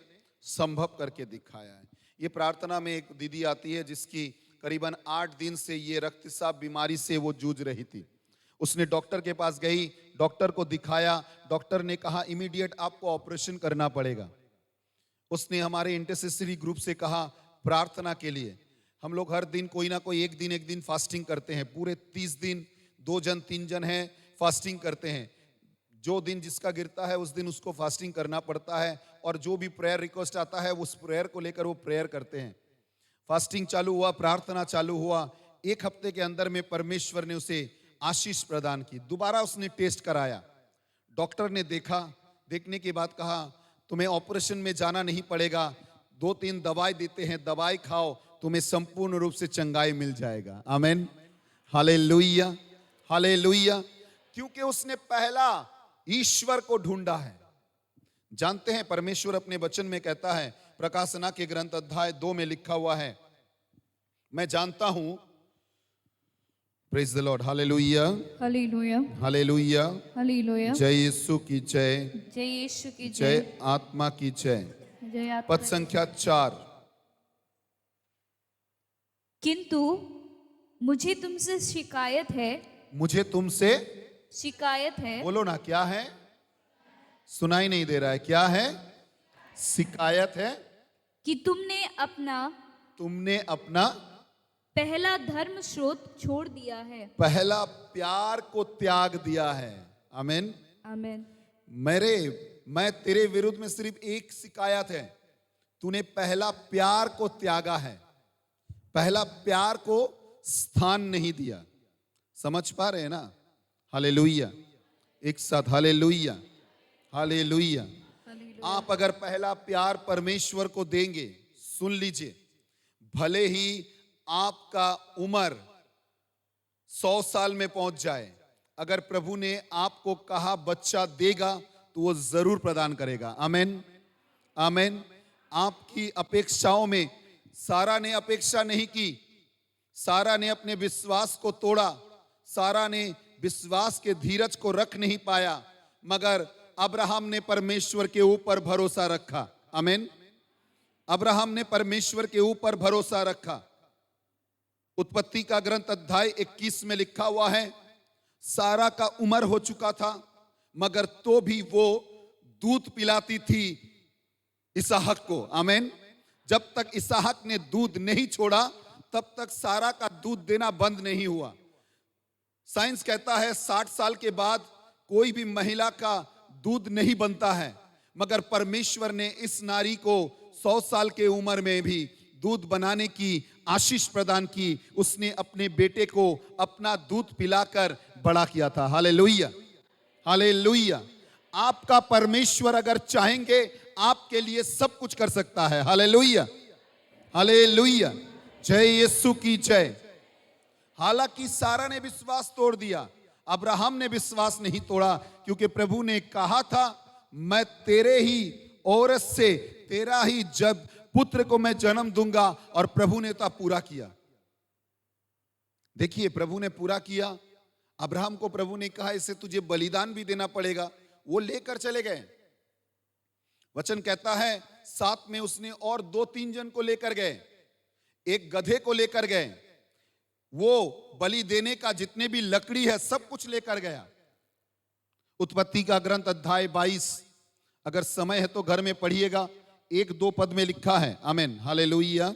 संभव करके दिखाया है। ये प्रार्थना में एक दीदी आती है जिसकी करीबन 8 दिन से ये रक्तस्राव बीमारी से वो जूझ रही थी। उसने डॉक्टर के पास गई, डॉक्टर को दिखाया, डॉक्टर ने कहा इमीडिएट आपको ऑपरेशन करना पड़ेगा। उसने हमारे इंटरसेसरी ग्रुप से कहा प्रार्थना के लिए। हम लोग हर दिन कोई ना कोई एक दिन फास्टिंग करते हैं, पूरे 30 दिन 2 जन 3 जन हैं फास्टिंग करते हैं। जो दिन जिसका गिरता है उस दिन उसको फास्टिंग करना पड़ता है और जो भी प्रेयर रिक्वेस्ट आता है उस प्रेयर को लेकर वो प्रेयर करते हैं। फास्टिंग चालू हुआ, प्रार्थना चालू हुआ, 1 हफ्ते के अंदर में परमेश्वर ने उसे आशीष प्रदान की। दोबारा उसने टेस्ट कराया, डॉक्टर ने देखा, देखने के बाद कहा तुम्हें ऑपरेशन में जाना नहीं पड़ेगा, 2-3 दवाई देते हैं, दवाई खाओ, तुम्हें संपूर्ण रूप से चंगाई मिल जाएगा। आमीन, हालेलुया, हालेलुया। क्योंकि उसने पहला ईश्वर को ढूंढा है। जानते हैं परमेश्वर अपने वचन में कहता है, प्रकाशना के ग्रंथ अध्याय 2 में लिखा हुआ है, मैं जानता हूं, praise the Lord, hallelujah, hallelujah, hallelujah, hallelujah. जय यीशु की जय, जय यीशु की जय जय, आत्मा की जय। जय आत्मा। पद संख्या 4, किंतु मुझे तुमसे शिकायत है, मुझे तुमसे शिकायत है, बोलो ना, क्या है? सुनाई नहीं दे रहा है, क्या है? शिकायत है कि तुमने अपना पहला धर्म स्रोत छोड़ दिया है। पहला प्यार को त्याग दिया है। आमीन, आमीन। मैं तेरे विरुद्ध में सिर्फ एक शिकायत है, तूने पहला प्यार को त्यागा है, पहला प्यार को स्थान नहीं दिया। समझ पा रहे हैं ना? हालेलुया, एक साथ हालेलुया, हालेलुया। आप अगर पहला प्यार परमेश्वर को देंगे, सुन लीजिए, भले ही आपका उम्र 100 साल में पहुंच जाए, अगर प्रभु ने आपको कहा बच्चा देगा तो वो जरूर प्रदान करेगा। आमेन, आमेन। आपकी अपेक्षाओं में सारा ने अपेक्षा नहीं की, सारा ने अपने विश्वास को तोड़ा, सारा ने विश्वास के धीरज को रख नहीं पाया, मगर अब्राहम ने परमेश्वर के ऊपर भरोसा रखा। आमेन। अब्राहम ने परमेश्वर के ऊपर भरोसा रखा। उत्पत्ति का ग्रंथ अध्याय 21 में लिखा हुआ है, सारा का उम्र हो चुका था, मगर तो भी वो दूध पिलाती थी इसहाक को। आमेन। जब तक इसहाक ने दूध नहीं छोड़ा तब तक सारा का दूध देना बंद नहीं हुआ। साइंस कहता है 60 साल के बाद कोई भी महिला का दूध नहीं बनता है, मगर परमेश्वर ने इस नारी को 100 साल के उम्र में भी दूध बनाने की आशीष प्रदान की। उसने अपने बेटे को अपना दूध पिलाकर बड़ा किया था। Hallelujah, hallelujah. आपका परमेश्वर अगर चाहेंगे आपके लिए सब कुछ कर सकता है। Hallelujah, hallelujah. जय यीशु की जय। हालांकि सारा ने विश्वास तोड़ दिया, अब्राहम ने विश्वास नहीं तोड़ा, क्योंकि प्रभु ने कहा था मैं तेरे ही औरत से तेरा ही जब पुत्र को मैं जन्म दूंगा, और प्रभु ने तो पूरा किया। देखिए, प्रभु ने पूरा किया। अब्राहम को प्रभु ने कहा इसे तुझे बलिदान भी देना पड़ेगा, वो लेकर चले गए। वचन कहता है साथ में उसने और 2-3 जन को लेकर गए, एक गधे को लेकर गए, वो बलि देने का जितने भी लकड़ी है सब कुछ लेकर गया। उत्पत्ति का ग्रंथ अध्याय 22, अगर समय है तो घर में पढ़िएगा, 1-2 पद में लिखा है। आमेन, हालेलुया।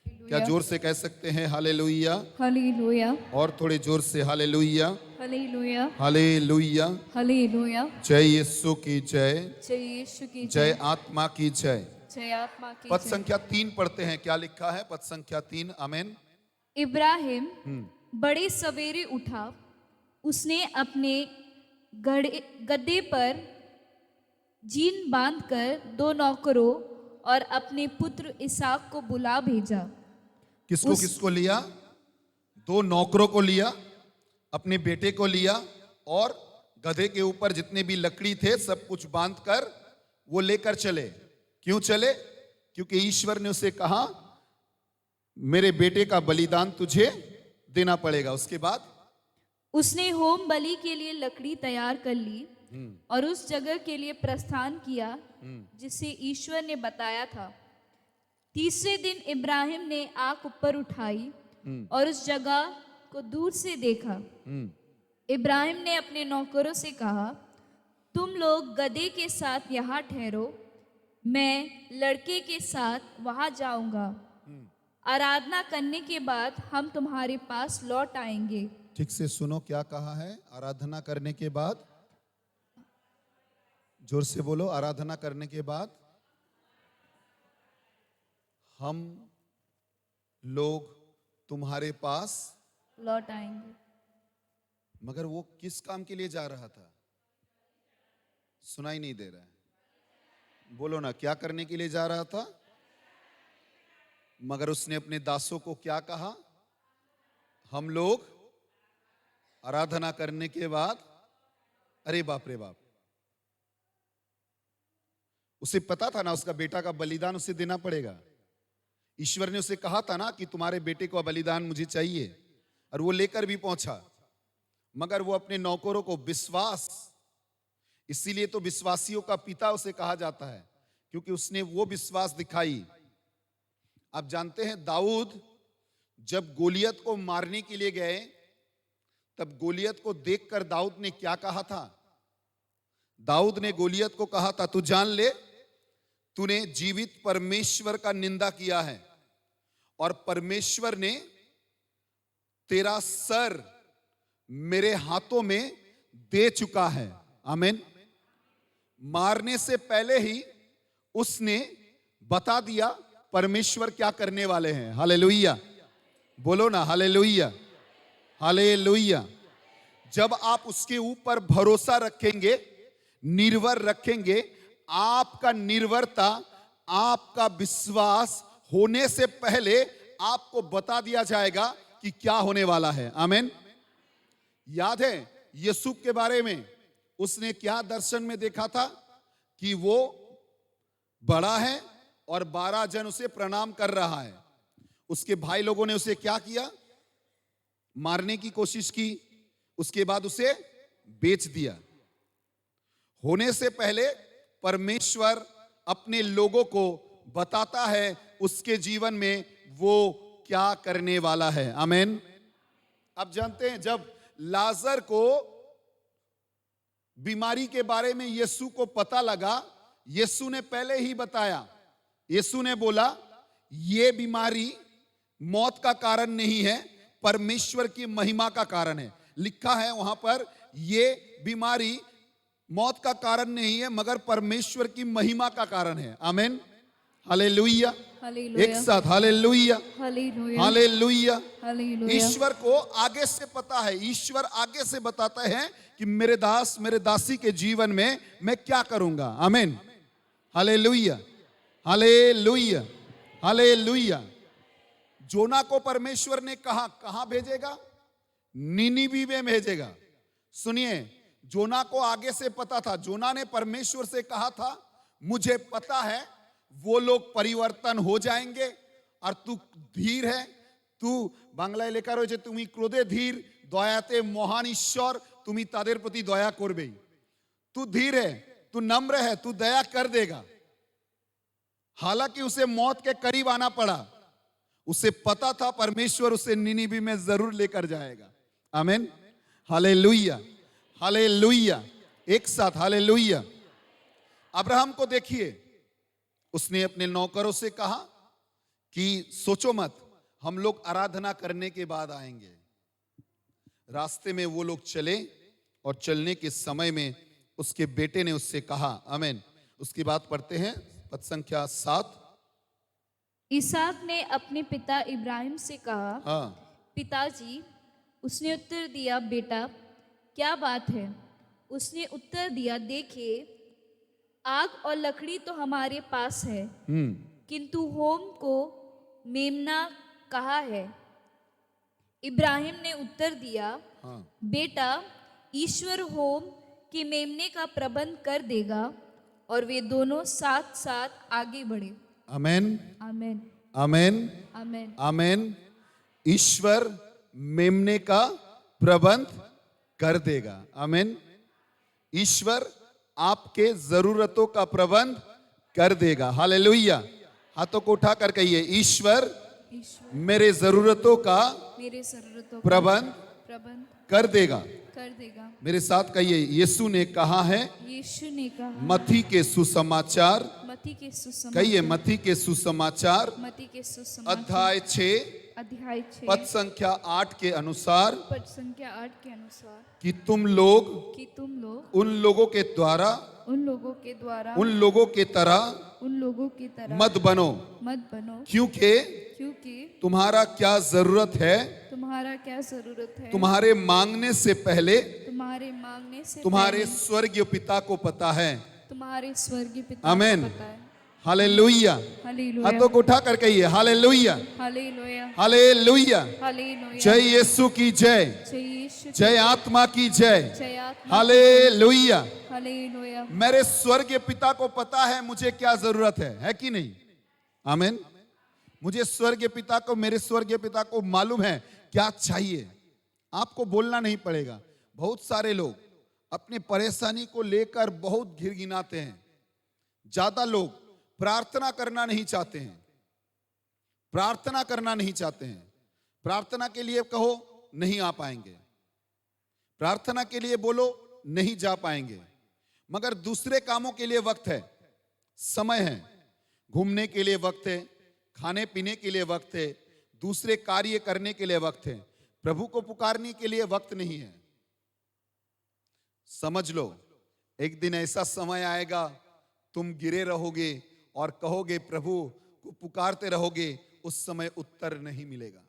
क्या जोर से कह सकते हैं हालेलुया? हालेलुया, और थोड़े जोर से हालेलुया, हालेलुया, हालेलुया। हालेलुया। जय यीशु की जय, जय यीशु की जय आत्मा की जय। जय आत्मा की पद जय। संख्या 3 पढ़ते हैं, क्या लिखा है? पद संख्या 3। आमेन। इब्राहिम बड़े सवेरे उठा, उसने अपने गड्ढे पर जीन बांधकर 2 नौकरों और अपने पुत्र इसहाक को बुला भेजा। किसको लिया? 2 नौकरों को लिया, अपने बेटे को लिया, और गधे के ऊपर जितने भी लकड़ी थे सब कुछ बांधकर वो लेकर चले। क्यों चले? क्योंकि ईश्वर ने उसे कहा मेरे बेटे का बलिदान तुझे देना पड़ेगा। उसके बाद उसने होम बलि के लिए लकड़ी तैयार कर ली और उस जगह के लिए प्रस्थान किया जिसे ईश्वर ने बताया था। तीसरे दिन इब्राहिम ने आंख ऊपर उठाई और उस जगह को दूर से देखा। इब्राहिम ने अपने नौकरों से कहा, तुम लोग गधे के साथ यहाँ ठहरो, मैं लड़के के साथ वहां जाऊंगा। आराधना करने के बाद हम तुम्हारे पास लौट आएंगे। ठीक से सुनो क्या कहा है? आराधना करने के बाद, जोर से बोलो, आराधना करने के बाद हम लोग तुम्हारे पास लौट आएंगे। मगर वो किस काम के लिए जा रहा था? सुनाई नहीं दे रहा है, बोलो ना, क्या करने के लिए जा रहा था? मगर उसने अपने दासों को क्या कहा? हम लोग आराधना करने के बाद, अरे बाप रे बाप, उसे पता था ना उसका बेटा का बलिदान उसे देना पड़ेगा। ईश्वर ने उसे कहा था ना कि तुम्हारे बेटे का बलिदान मुझे चाहिए, और वो लेकर भी पहुंचा। मगर वो अपने नौकरों को विश्वास, इसीलिए तो विश्वासियों का पिता उसे कहा जाता है, क्योंकि उसने वो विश्वास दिखाई। आप जानते हैं दाऊद जब गोलियत को मारने के लिए गए, तब गोलियत को देखकर दाऊद ने क्या कहा था? दाऊद ने गोलियत को कहा था, तू जान ले तूने जीवित परमेश्वर का निंदा किया है, और परमेश्वर ने तेरा सर मेरे हाथों में दे चुका है। आमीन। मारने से पहले ही उसने बता दिया परमेश्वर क्या करने वाले हैं। हालेलुया, बोलो ना, हालेलुया, हालेलुया। जब आप उसके ऊपर भरोसा रखेंगे, निर्भर रखेंगे, आपका निर्भरता, आपका विश्वास होने से पहले आपको बता दिया जाएगा कि क्या होने वाला है। आमीन। याद है यीशु के बारे में, उसने क्या दर्शन में देखा था कि वो बड़ा है और 12 जन उसे प्रणाम कर रहा है। उसके भाई लोगों ने उसे क्या किया? मारने की कोशिश की, उसके बाद उसे बेच दिया। होने से पहले परमेश्वर अपने लोगों को बताता है उसके जीवन में वो क्या करने वाला है। आमीन। अब जानते हैं जब लाजर को बीमारी के बारे में यीशु को पता लगा, यीशु ने पहले ही बताया। यीशु ने बोला ये बीमारी मौत का कारण नहीं है, परमेश्वर की महिमा का कारण है। लिखा है वहां पर, ये बीमारी मौत का कारण नहीं है मगर परमेश्वर की महिमा का कारण है। आमीन। हालेलुया। एक साथ हालेलुया, हालेलुया। ईश्वर को आगे से पता है, ईश्वर आगे से बताता है कि मेरे दास मेरे दासी के जीवन में मैं क्या करूंगा। आमीन। Hallelujah, hallelujah, hallelujah. जोना को परमेश्वर ने कहा कहां भेजेगा? निनिवे में भेजेगा। सुनिए, जोना को आगे से पता था। जोना ने परमेश्वर से कहा था मुझे पता है वो लोग परिवर्तन हो जाएंगे और तू धीर है, तू বাংলায় লেখা রয়েছে তুমি ক্রোধে ধীর দয়াতে মহান ঈশ্বর তুমি তাদের প্রতি দয়া করবেই। तू धीर है, तू नम्र है, तू दया कर देगा। हालांकि उसे मौत के करीब आना पड़ा, उसे पता था परमेश्वर उसे निनिवे में जरूर लेकर जाएगा। आमीन। Hallelujah, hallelujah. एक साथ हालेलुया। अब्राहम को देखिए, उसने अपने नौकरों से कहा कि सोचो मत, हम लोग आराधना करने के बाद आएंगे। रास्ते में वो लोग चले और चलने के समय में उसके बेटे ने उससे कहा। आमीन। उसकी बात पढ़ते हैं, पद संख्या 7। इसहाक ने अपने पिता इब्राहिम से कहा, हाँ, पिताजी। उसने उत्तर दिया, बेटा क्या बात है? उसने उत्तर दिया, देखिए आग और लकड़ी तो हमारे पास है, किंतु होम को मेमना कहाँ है? इब्राहिम ने उत्तर दिया, हाँ, बेटा ईश्वर होम के मेमने का प्रबंध कर देगा। और वे दोनों साथ साथ आगे बढ़े। आमीन, आमीन, आमीन, आमीन, आमीन। ईश्वर मेमने का प्रबंध कर देगा। आमीन। ईश्वर आपके जरूरतों का प्रबंध कर देगा। हालेलुया। हाथों को उठाकर कहिए, ईश्वर ईश्वर मेरे जरूरतों का मेरे जरूरतों का प्रबंध प्रबंध कर देगा। कर देगा। मेरे साथ कहिए, यीशु ने कहा है, यीशु ने कहा, मत्ती के सुसमाचार, मत्ती के सुसमाचार, कहिए मत्ती के सुसमाचार मत्ती के सुसमाचार अध्याय 6 अध्याय 6 पद संख्या 8 के अनुसार पद संख्या 8 के अनुसार कि तुम लोग कि तुम लोग उन लोगों के द्वारा उन लोगों के द्वारा उन लोगों के तरह उन लोगों की तरह मत बनो, मत बनो, क्योंकि क्योंकि तुम्हारा क्या जरूरत है तुम्हारा क्या जरूरत है तुम्हारे मांगने से पहले तुम्हारे मांगने से तुम्हारे पहले स्वर्गीय पिता को पता है। तुम्हारे स्वर्गीय पिता आमीन। को पता है। हालेलुया। हालेलुया, हाथों को उठा कर कहिए, हालेलुया, हालेलुया, हालेलुया। हालेलुया। जय यीशु की जय, जय यीशु की जय आत्मा की जय। जय आत्मा। हालेलुया। हालेलुया। मेरे स्वर्गीय पिता को पता है मुझे क्या जरूरत है कि नहीं? आमीन। मुझे स्वर्गीय पिता को, मेरे स्वर्गीय पिता को मालूम है क्या चाहिए। आपको बोलना नहीं पड़ेगा। बहुत सारे लोग अपनी परेशानी को लेकर बहुत घिरघिनाते हैं। ज्यादा लोग प्रार्थना करना नहीं चाहते हैं, प्रार्थना करना नहीं चाहते हैं। प्रार्थना के लिए कहो नहीं आ पाएंगे, प्रार्थना के लिए बोलो नहीं जा पाएंगे, मगर दूसरे कामों के लिए वक्त है, समय है। घूमने के लिए वक्त है, खाने पीने के लिए वक्त है, दूसरे कार्य करने के लिए वक्त है। प्रभु को पुकारने के लिए वक्त नहीं है। समझ लो, एक दिन ऐसा समय आएगा तुम गिरे रहोगे और कहोगे प्रभु को पुकारते रहोगे, उस समय उत्तर नहीं मिलेगा।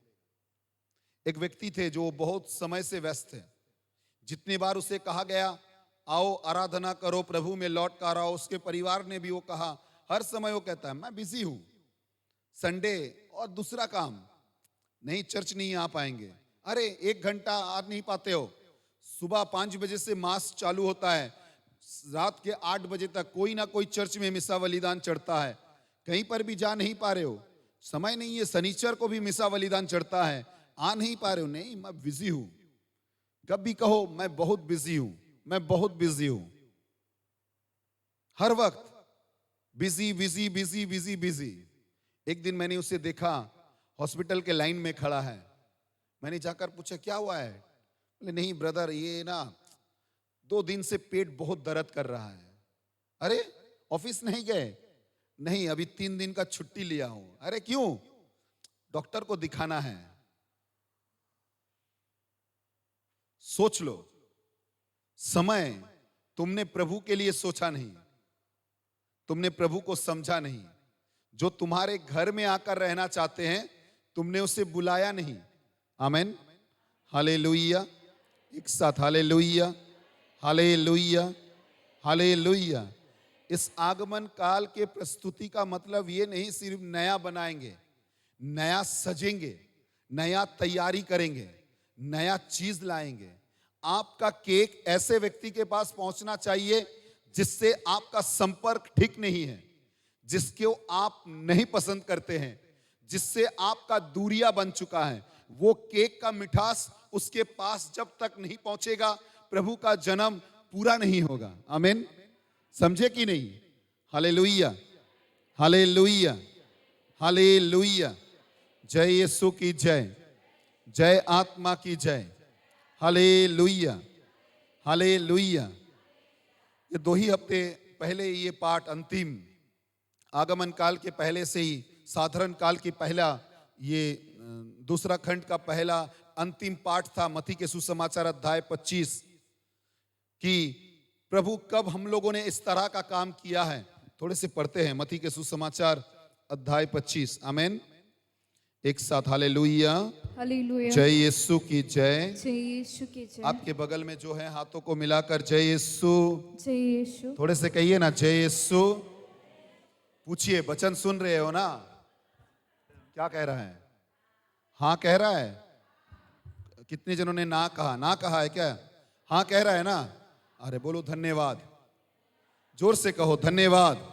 एक व्यक्ति थे जो बहुत समय से व्यस्त है। जितनी बार उसे कहा गया आओ आराधना करो, प्रभु में लौट कर आओ। उसके परिवार ने भी वो कहा, हर समय वो कहता है मैं बिजी हूं, संडे और दूसरा काम, नहीं चर्च नहीं आ पाएंगे। अरे 1 घंटा आ नहीं पाते हो? सुबह 5 बजे से मास चालू होता है, रात के 8 बजे तक कोई ना कोई चर्च में मिसा बलिदान चढ़ता है, कहीं पर भी जा नहीं पा रहे हो, समय नहीं है, शनिचर को भी मिसा बलिदान चढ़ता है, आ नहीं पा रहे हो। नहीं, मैं बिजी हूं। कब भी कहो मैं बहुत बिजी हूं, मैं बहुत बिजी हूं, हर वक्त busy busy busy busy busy. एक दिन मैंने उसे देखा हॉस्पिटल के लाइन में खड़ा है। मैंने जाकर पूछा क्या हुआ है? बोले नहीं ब्रदर, ये ना 2 दिन से पेट बहुत दर्द कर रहा है। अरे ऑफिस नहीं गए? नहीं, अभी 3 दिन का छुट्टी लिया हूं। अरे क्यों? डॉक्टर को दिखाना है। सोच लो, समय तुमने प्रभु के लिए सोचा नहीं, तुमने प्रभु को समझा नहीं। जो तुम्हारे घर में आकर रहना चाहते हैं, तुमने उसे बुलाया नहीं। आमेन, हालेलुया। एक साथ हालेलुया, हालेलुया, हालेलुया। इस आगमन काल के प्रस्तुति का मतलब ये नहीं सिर्फ नया बनाएंगे, नया सजेंगे, नया तैयारी करेंगे, नया चीज लाएंगे। आपका केक ऐसे व्यक्ति के पास पहुंचना चाहिए जिससे आपका संपर्क ठीक नहीं है, जिसको आप नहीं पसंद करते हैं, जिससे आपका दूरिया बन चुका है। वो केक का मिठास उसके पास जब तक नहीं पहुंचेगा, प्रभु का जन्म पूरा नहीं होगा। आमीन, समझे कि नहीं? Hallelujah, hallelujah, hallelujah. जय यीशु की जय, जय आत्मा की जय। Hallelujah, hallelujah. ये 2 ही हफ्ते पहले ये पाठ, अंतिम आगमन काल के पहले से ही साधारण काल की पहला, ये दूसरा खंड का पहला अंतिम पाठ था मत्ती के सुसमाचार अध्याय 25 कि प्रभु कब हम लोगों ने इस तरह का काम किया है। थोड़े से पढ़ते हैं मत्ती के सुसमाचार अध्याय 25। आमीन, एक साथ हालेलुया, हालेलुया। जय यीशु की जय। जय यीशु की जय। आपके बगल में जो है हाथों को मिलाकर जय यीशु, जय यीशु। थोड़े से कहिए ना जय यीशु। पूछिए, वचन सुन रहे हो ना? क्या कह रहा है? हाँ कह रहा है? कितने जनों ने ना कहा? ना कहा है क्या? हाँ कह रहा है ना? अरे बोलो धन्यवाद, जोर से कहो धन्यवाद।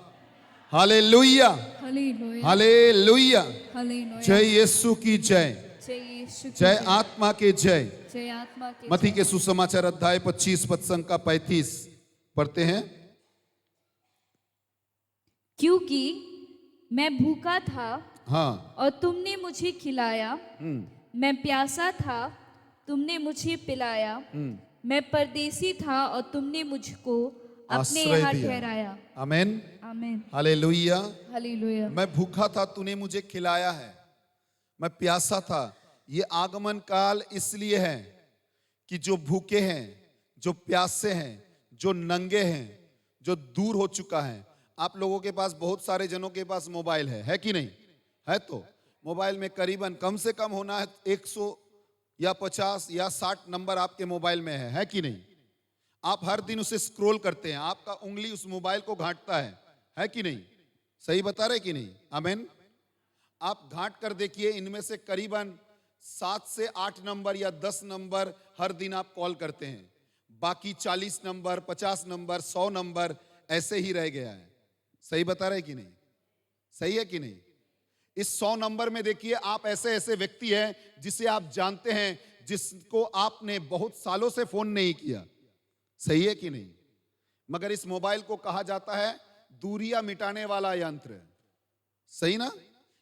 Hallelujah, hallelujah, hallelujah. हालेलुया। जय यीशु की जय, जय यीशु की जय आत्मा के जय। जय आत्मा के मत्ती के सुसमाचार अध्याय 25 पद संख्या 35 पढ़ते हैं। क्योंकि मैं भूखा था हाँ, और तुमने मुझे खिलाया, मैं प्यासा था तुमने मुझे पिलाया, मैं परदेसी था और तुमने मुझको अपने आश्रय यहाँ दिया। ठहराया। आमीन, आमीन, हालेलुया। हालेलुया। मैं भूखा था, तूने मुझे खिलाया है। मैं प्यासा था। ये आगमन काल इसलिए है कि जो भूखे हैं, जो प्यासे हैं, जो नंगे हैं, जो दूर हो चुका है। आप लोगों के पास, बहुत सारे जनों के पास मोबाइल है कि नहीं है? तो मोबाइल में करीबन कम से कम होना है 100 या 50 या 60 नंबर आपके मोबाइल में है कि नहीं? आप हर दिन उसे स्क्रॉल करते हैं, आपका उंगली उस मोबाइल को घांटता है कि नहीं? सही बता रहे कि नहीं? आमीन। आप घांट कर देखिए, इनमें से करीबन 7 से 8 नंबर या 10 नंबर हर दिन आप कॉल करते हैं, बाकी 40 नंबर, 50 नंबर, 100 नंबर ऐसे ही रह गया है। सही बता रहे कि नहीं? सही है कि नहीं? इस 100 नंबर में देखिए, आप ऐसे ऐसे व्यक्ति हैं जिसे आप जानते हैं, जिसको आपने बहुत सालों से फोन नहीं किया। सही है कि नहीं? मगर इस मोबाइल को कहा जाता है दूरियां मिटाने वाला यंत्र। सही ना?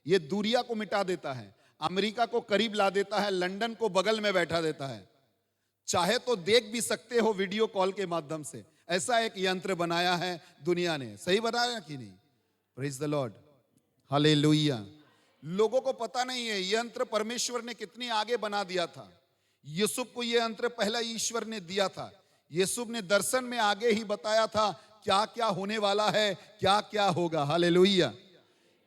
ये दूरिया को मिटा देता है, अमेरिका को करीब ला देता है, लंदन को बगल में बैठा देता है। चाहे तो देख भी सकते हो वीडियो कॉल के माध्यम से। ऐसा एक यंत्र बनाया है दुनिया ने। सही बताया कि नहीं? Praise the Lord, hallelujah. लोगों को पता नहीं है यंत्र परमेश्वर ने कितनी आगे बना दिया था। यूसुफ को यह यंत्र पहला ईश्वर ने दिया था। यूसुफ ने दर्शन में आगे ही बताया था क्या क्या होने वाला है, क्या क्या होगा। हालेलुया।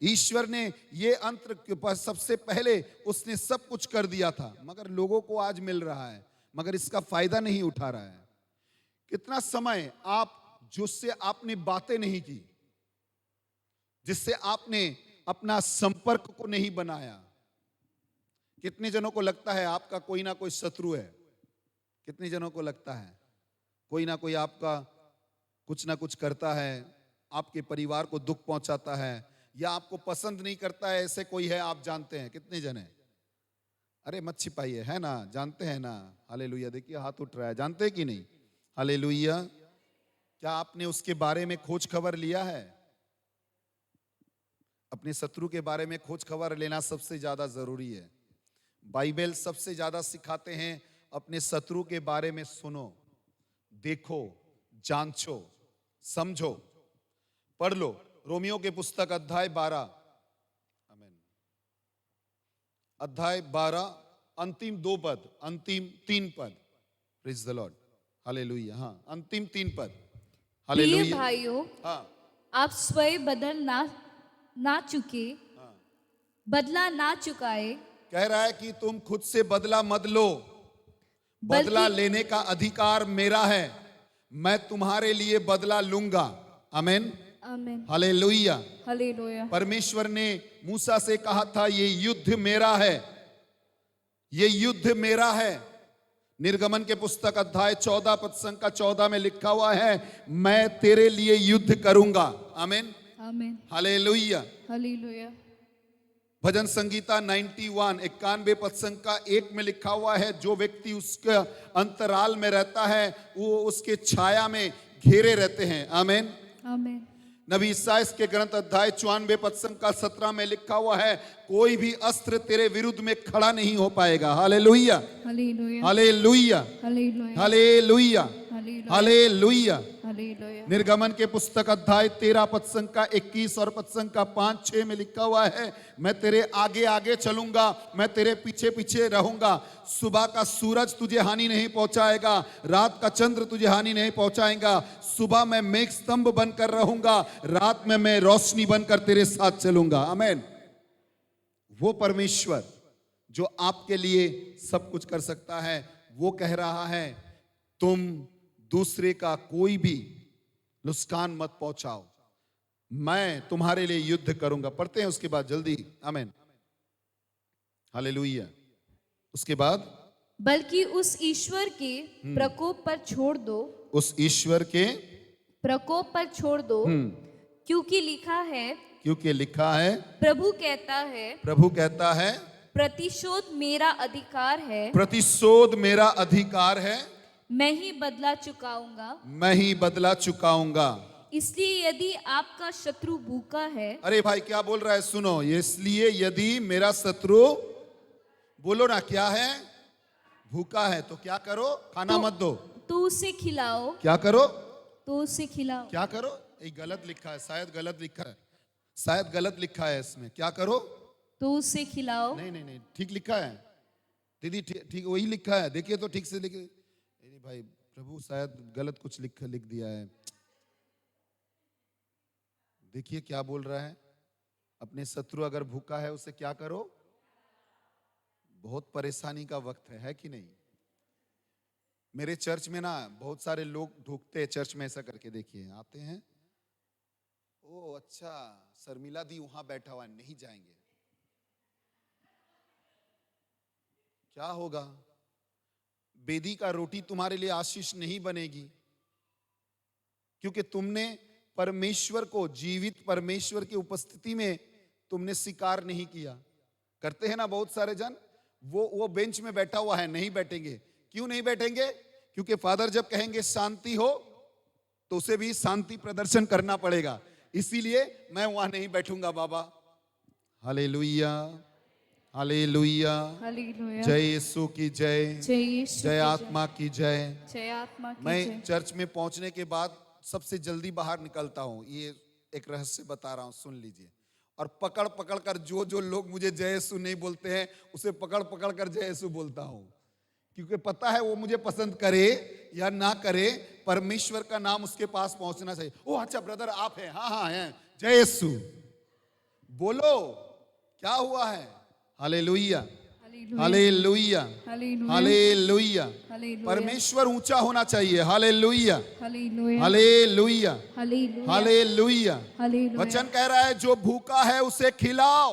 ईश्वर ने ये यंत्र के पास सबसे पहले उसने सब कुछ कर दिया था, मगर लोगों को आज मिल रहा है, मगर इसका फायदा नहीं उठा रहा है। कितना समय आप जिससे आपने बातें नहीं की, जिससे आपने अपना संपर्क को नहीं बनाया। कितने जनों को लगता है आपका कोई ना कोई शत्रु है? कितने जनों को लगता है कोई ना कोई आपका कुछ ना कुछ करता है, आपके परिवार को दुख पहुंचाता है, या आपको पसंद नहीं करता है? ऐसे कोई है आप जानते हैं? कितने जन हैं? अरे मत छिपाइए, है ना, जानते हैं ना? हालेलुया, देखिए हाथ उठ रहा है, जानते हैं कि नहीं? हालेलुया। क्या आपने उसके बारे में खोज खबर लिया है? अपने शत्रु के बारे में खोज खबर लेना सबसे ज्यादा जरूरी है। बाइबल सबसे ज्यादा सिखाते हैं अपने शत्रु के बारे में सुनो, देखो, जांचो, समझो, पढ़ लो। रोमियो के पुस्तक अध्याय 12, आमीन, अध्याय 12 अंतिम 2 पद, अंतिम 3 पद। Praise the Lord, hallelujah. हाँ, अंतिम 3 पद। प्रिय हालेलुया। भाइयों, हाँ, आप स्वयं बदल ना चुके, बदला ना चुकाए, कह रहा है कि तुम खुद से बदला मत लो, बदला लेने का अधिकार मेरा है, मैं तुम्हारे लिए बदला लूंगा। आमीन, आमीन, हालेलुया। हालेलुया। परमेश्वर ने मूसा से कहा था ये युद्ध मेरा है, ये युद्ध मेरा है। निर्गमन के पुस्तक अध्याय 14 पद संख्या 14 में लिखा हुआ है, मैं तेरे लिए युद्ध करूंगा। आमीन, आमीन, हालेलुया। हालेलुया। भजन संगीता 91 91 पद संख्या 1 में लिखा हुआ है, जो व्यक्ति उसके अंतराल में रहता है वो उसके छाया में घेरे रहते हैं। आमीन, आमीन। नबी ईसाई के ग्रंथ अध्याय 94 पद संख्या 17 में लिखा हुआ है, कोई भी अस्त्र तेरे विरुद्ध में खड़ा नहीं हो पाएगा। Hallelujah, hallelujah, hallelujah, hallelujah, hallelujah, hallelujah, hallelujah. Hallelujah. निर्गमन के पुस्तक अध्याय 13 पद संख्या 21 और पद संख्या 5-6 में लिखा हुआ है, मैं तेरे आगे आगे चलूंगा, मैं तेरे पीछे पीछे रहूंगा। सुबह का सूरज तुझे हानि नहीं पहुंचाएगा, रात का चंद्र तुझे हानि नहीं पहुंचाएगा। सुबह मैं मेघ स्तंभ बनकर रहूंगा, रात में मैं रोशनी बनकर तेरे साथ चलूंगा। आमीन। वो परमेश्वर जो आपके लिए सब कुछ कर सकता है, वो कह रहा है तुम दूसरे का कोई भी नुकसान मत पहुंचाओ, मैं तुम्हारे लिए युद्ध करूंगा। पढ़ते हैं उसके बाद जल्दी। आमीन, हालेलुया। उसके बाद, बल्कि उस ईश्वर के प्रकोप पर छोड़ दो, उस ईश्वर के प्रकोप पर छोड़ दो, क्योंकि लिखा है, क्योंकि लिखा है, प्रभु कहता है, प्रभु कहता है, प्रतिशोध मेरा अधिकार है, प्रतिशोध मेरा अधिकार है, मैं ही बदला चुकाऊंगा। मैं ही बदला चुकाऊंगा। इसलिए यदि आपका शत्रु भूखा है, अरे भाई क्या बोल रहा है, सुनो। इसलिए यदि मेरा शत्रु, बोलो ना, क्या है? भूखा है, तो क्या करो? खाना मत दो, तो उसे खिलाओ। क्या करो? तो उसे खिलाओ। क्या करो? ये गलत लिखा है, शायद गलत लिखा है, शायद गलत लिखा है इसमें। क्या करो? तो उसे खिलाओ। नहीं नहीं नहीं, ठीक लिखा है दीदी, ठीक वही लिखा है। देखिए तो ठीक से लिखे। भाई प्रभु शायद गलत कुछ लिख दिया है। देखिए क्या बोल रहा है, अपने शत्रु अगर भूखा है उसे क्या करो? बहुत परेशानी का वक्त है कि नहीं? मेरे चर्च में ना बहुत सारे लोग ढूंढते हैं चर्च में, ऐसा करके देखिए, आते हैं, ओ अच्छा शर्मिला दी वहां बैठा हुआ है, नहीं जाएंगे। क्या होगा? बेदी का रोटी तुम्हारे लिए आशीष नहीं बनेगी, क्योंकि तुमने परमेश्वर को, जीवित परमेश्वर की उपस्थिति में तुमने स्वीकार नहीं किया। करते हैं ना बहुत सारे जन, वो बेंच में बैठा हुआ है, नहीं बैठेंगे। क्यों नहीं बैठेंगे? क्योंकि फादर जब कहेंगे शांति हो तो उसे भी शांति प्रदर्शन करना पड़ेगा, इसीलिए मैं वहां नहीं बैठूंगा बाबा। Hallelujah, hallelujah, hallelujah. जय यीशु की जय, जय यीशु जय की आत्मा की जय। जय आत्मा की मैं जय। चर्च में पहुंचने के बाद सबसे जल्दी बाहर निकलता हूं, ये एक रहस्य बता रहा हूं, सुन लीजिए। और पकड़ पकड़ कर जो लोग मुझे जय यीशु नहीं बोलते हैं उसे पकड़ पकड़ कर जय यीशु बोलता हूं, क्योंकि पता है वो मुझे पसंद करे या ना करे, परमेश्वर का नाम उसके पास पहुंचना चाहिए। ओ अच्छा ब्रदर आप हैं? हाँ हाँ हैं। जय यीशु बोलो, क्या हुआ है? Hallelujah, hallelujah, hallelujah, hallelujah. Hallelujah, परमेश्वर ऊंचा होना चाहिए। Hallelujah, hallelujah, hallelujah, hallelujah, hallelujah. Hallelujah. वचन कह रहा है जो भूखा है उसे खिलाओ,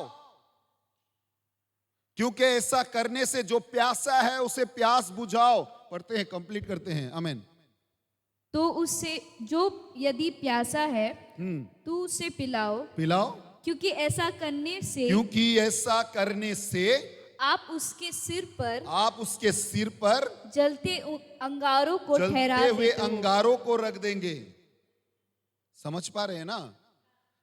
क्योंकि ऐसा करने से जो प्यासा है उसे प्यास बुझाओ। पढ़ते हैं, कंप्लीट करते हैं। आमीन। तो उससे जो यदि प्यासा है तो उसे पिलाओ, पिलाओ, क्योंकि ऐसा करने से क्योंकि ऐसा करने से आप उसके सिर पर जलते अंगारों को ठहरा जलते हुए देते हो। अंगारों को रख देंगे। समझ पा रहे हैं ना?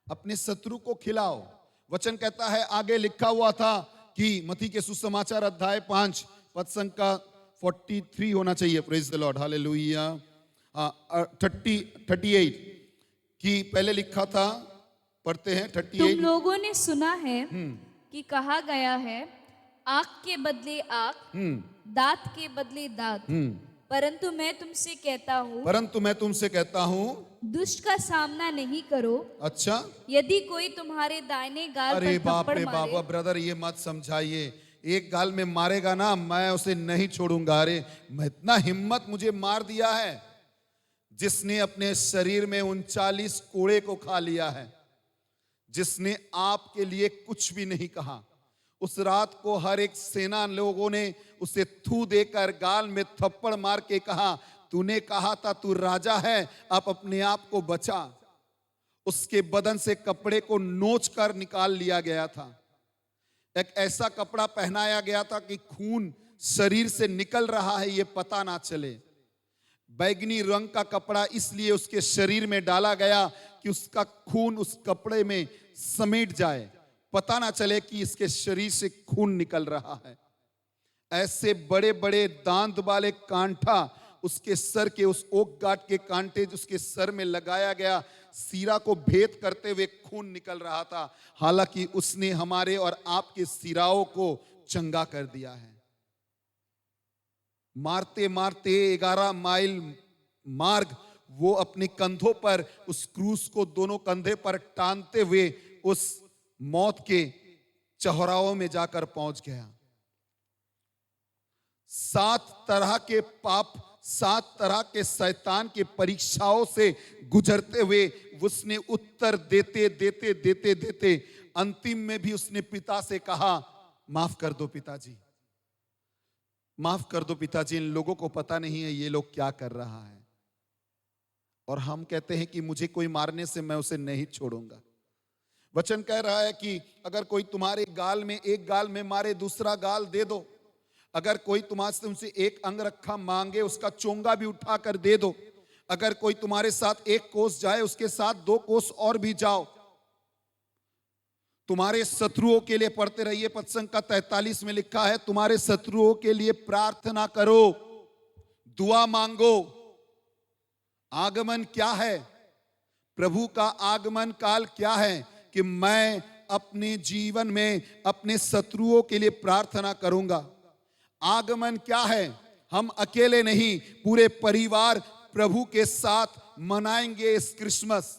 अपने शत्रु को खिलाओ। वचन कहता है, आगे लिखा हुआ था कि मत्ती के सुसमाचार अध्याय 5 पद संख्या 43 होना चाहिए। Praise the Lord, hallelujah. 38 की पहले लिखा था, पढ़ते हैं 38। तुम लोगों ने सुना है कि कहा गया है, आंख के बदले आंख, दांत के बदले दांत। परंतु मैं तुमसे कहता हूँ दुष्ट का सामना नहीं करो। अच्छा, यदि कोई तुम्हारे दाहिने गाल अरे पर बाप थप्पड़ रे मारे, बाप, ब्रदर ये मत समझाइए। एक गाल में मारेगा ना, मैं उसे नहीं छोड़ूंगा। अरे मैं इतना हिम्मत मुझे मार दिया है जिसने अपने शरीर में 39 कोड़े को खा लिया है, जिसने आपके लिए कुछ भी नहीं कहा। उस रात को हर एक सेना लोगों ने उसे थू देकर गाल में थप्पड़ मार के कहा, तूने कहा था तू राजा है, अब अपने आप को बचा। उसके बदन से कपड़े को नोच कर निकाल लिया गया था। एक ऐसा कपड़ा पहनाया गया था कि खून शरीर से निकल रहा है ये पता ना चले। बैगनी रंग का कपड़ा इसलिए उसके शरीर में डाला गया कि उसका खून उस कपड़े में समेट जाए, पता ना चले कि इसके शरीर से खून निकल रहा है। ऐसे बड़े बड़े दांत वाले कांटा उसके सर के, उस ओक गाट के कांटे उसके सर में लगाया गया, सीरा को भेद करते हुए खून निकल रहा था। हालांकि उसने हमारे और आपके सिराओं को चंगा कर दिया है। मारते मारते 11 माइल मार्ग वो अपने कंधों पर उस क्रूस को दोनों कंधे पर टांगते हुए उस मौत के चौराहों में जाकर पहुंच गया। 7 तरह के पाप, 7 तरह के शैतान के परीक्षाओं से गुजरते हुए उसने उत्तर देते देते देते देते अंतिम में भी उसने पिता से कहा, माफ कर दो पिताजी, माफ कर दो पिताजी, इन लोगों को पता नहीं है ये लोग क्या कर रहा है। और हम कहते हैं कि मुझे कोई मारने से मैं उसे नहीं छोड़ूंगा। वचन कह रहा है कि अगर कोई तुम्हारे गाल में, एक गाल में मारे दूसरा गाल दे दो। अगर कोई तुमसे एक अंगरखा मांगे उसका चोंगा भी उठाकर दे दो। अगर कोई तुम्हारे साथ 1 कोस जाए उसके साथ 2 कोस और भी जाओ। तुम्हारे शत्रुओं के लिए, पढ़ते रहिए, पद संख्या 43 में लिखा है, तुम्हारे शत्रुओं के लिए प्रार्थना करो, दुआ मांगो। आगमन क्या है? प्रभु का आगमन काल क्या है? कि मैं अपने जीवन में अपने शत्रुओं के लिए प्रार्थना करूंगा। आगमन क्या है? हम अकेले नहीं, पूरे परिवार प्रभु के साथ मनाएंगे इस क्रिसमस।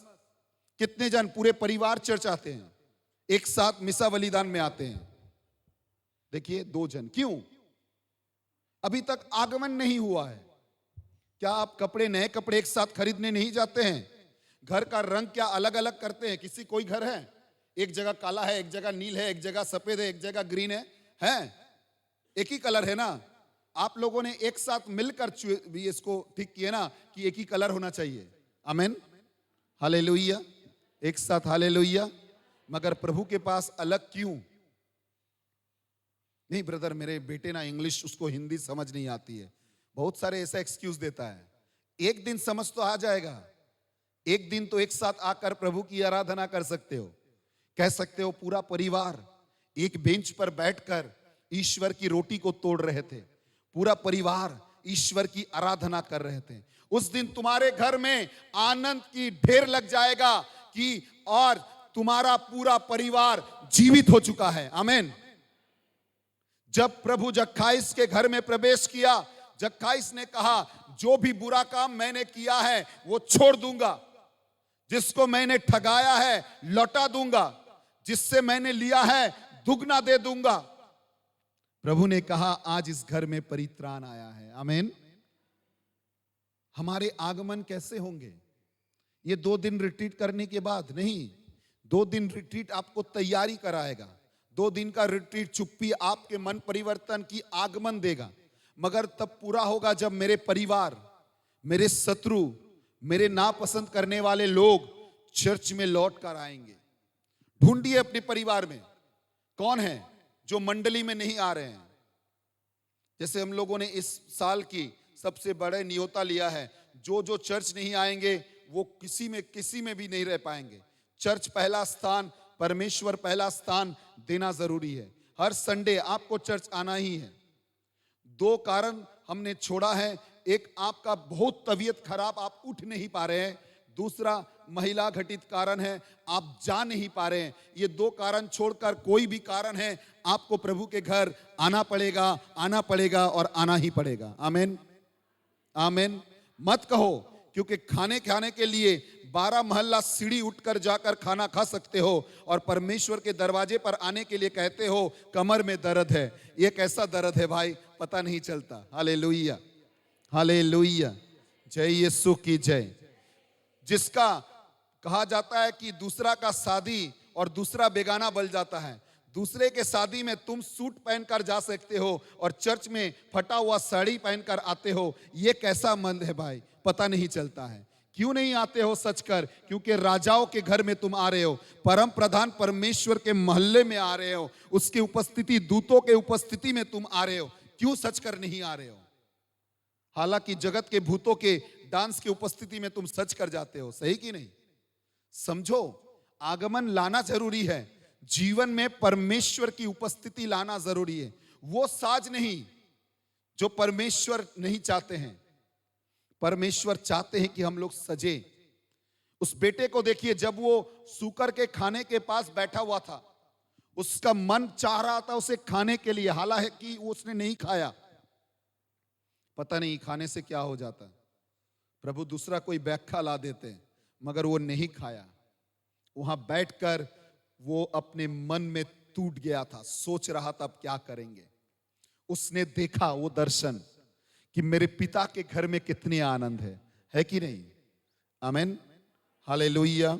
कितने जन पूरे परिवार चर्च आते हैं, एक साथ मिसा बलिदान में आते हैं? देखिए 2 जन। क्यों? अभी तक आगमन नहीं हुआ है। क्या आप कपड़े, नए कपड़े एक साथ खरीदने नहीं जाते हैं? घर का रंग क्या अलग अलग करते हैं? किसी कोई घर है एक जगह काला है, एक जगह नील है, एक जगह सफेद है, एक जगह ग्रीन है? एक ही कलर है ना? आप लोगों ने एक साथ मिलकर भी इसको ठीक किया ना कि एक ही कलर होना चाहिए। आमीन, हालेलुया, एक साथ हालेलुया। मगर प्रभु के पास अलग क्यों? नहीं ब्रदर, मेरे बेटे ना इंग्लिश, उसको हिंदी समझ नहीं आती है। बहुत सारे ऐसा एक्सक्यूज देता है। एक दिन समझ तो आ जाएगा। एक दिन तो एक साथ आकर प्रभु की आराधना कर सकते हो। कह सकते हो पूरा परिवार एक बेंच पर बैठकर ईश्वर की रोटी को तोड़ रहे थे, पूरा परिवार ईश्वर की आराधना कर रहे थे। उस दिन तुम्हारे घर में आनंद की ढेर लग जाएगा कि और तुम्हारा पूरा परिवार जीवित हो चुका है। आमीन। जब प्रभु जक्खाइस के घर में प्रवेश किया, जक्खाइस ने कहा, जो भी बुरा काम मैंने किया है वो छोड़ दूंगा, जिसको मैंने ठगाया है लौटा दूंगा, जिससे मैंने लिया है दुगना दे दूंगा। प्रभु ने कहा आज इस घर में परित्राण आया है। आमीन। हमारे आगमन कैसे होंगे? ये 2 दिन रिट्रीट करने के बाद नहीं, 2 दिन रिट्रीट आपको तैयारी कराएगा। 2 दिन का रिट्रीट चुप्पी आपके मन परिवर्तन की आगमन देगा, मगर तब पूरा होगा जब मेरे परिवार, मेरे शत्रु, मेरे नापसंद करने वाले लोग चर्च में लौट कर आएंगे। ढूंढिए अपने परिवार में कौन है जो मंडली में नहीं आ रहे हैं। जैसे हम लोगों ने इस साल की सबसे बड़े न्योता लिया है, जो चर्च नहीं आएंगे वो किसी में भी नहीं रह पाएंगे। चर्च पहला स्थान, परमेश्वर पहला स्थान देना जरूरी है। हर संडे आपको चर्च आना ही है। 2 कारण हमने छोड़ा है, एक आपका बहुत तबीयत खराब, आप उठ नहीं पा रहे हैं। दूसरा महिला घटित कारण है, आप जा नहीं पा रहे हैं। ये 2 कारण छोड़कर कोई भी कारण है, आपको प्रभु के घर आना पड़ेगा और आना ही पड़ेगा। आमीन, आमीन। मत कहो क्योंकि खाने के लिए 12 महल्ला सीढ़ी उठकर जाकर खाना खा सकते हो और परमेश्वर के दरवाजे पर आने के लिए कहते हो कमर में दर्द है। ये कैसा दर्द है भाई, पता नहीं चलता। हालेलुया, हालेलुया, जय यीशु की जय। जिसका कहा जाता है कि दूसरा का शादी और दूसरा बेगाना बल जाता है। दूसरे के शादी में तुम सूट पहनकर जा सकते हो और चर्च में फटा हुआ साड़ी पहनकर आते हो। ये कैसा मन है भाई, पता नहीं चलता है। क्यों नहीं आते हो सच कर? क्योंकि राजाओं के घर में तुम आ रहे हो, परम प्रधान परमेश्वर के महल्ले में आ रहे हो, उसकी उपस्थिति, दूतों के उपस्थिति में तुम आ रहे हो। क्यों सच कर नहीं आ रहे हो? हालांकि जगत के भूतों के डांस की उपस्थिति में तुम सच कर जाते हो। सही कि नहीं? समझो, आगमन लाना जरूरी है। जीवन में परमेश्वर की उपस्थिति लाना जरूरी है। वो साज नहीं जो परमेश्वर नहीं चाहते हैं। परमेश्वर चाहते हैं कि हम लोग सजे। उस बेटे को देखिए, जब वो सूकर के खाने के पास बैठा हुआ था, उसका मन चाह रहा था उसे खाने के लिए, हालांकि उसने नहीं खाया। पता नहीं खाने से क्या हो जाता, प्रभु दूसरा कोई व्याख्या ला देते, मगर वो नहीं खाया। वहां बैठकर वो अपने मन में टूट गया था, सोच रहा था अब क्या करेंगे। उसने देखा वो दर्शन कि मेरे पिता के घर में कितने आनंद है कि नहीं? आमीन, हालेलुया।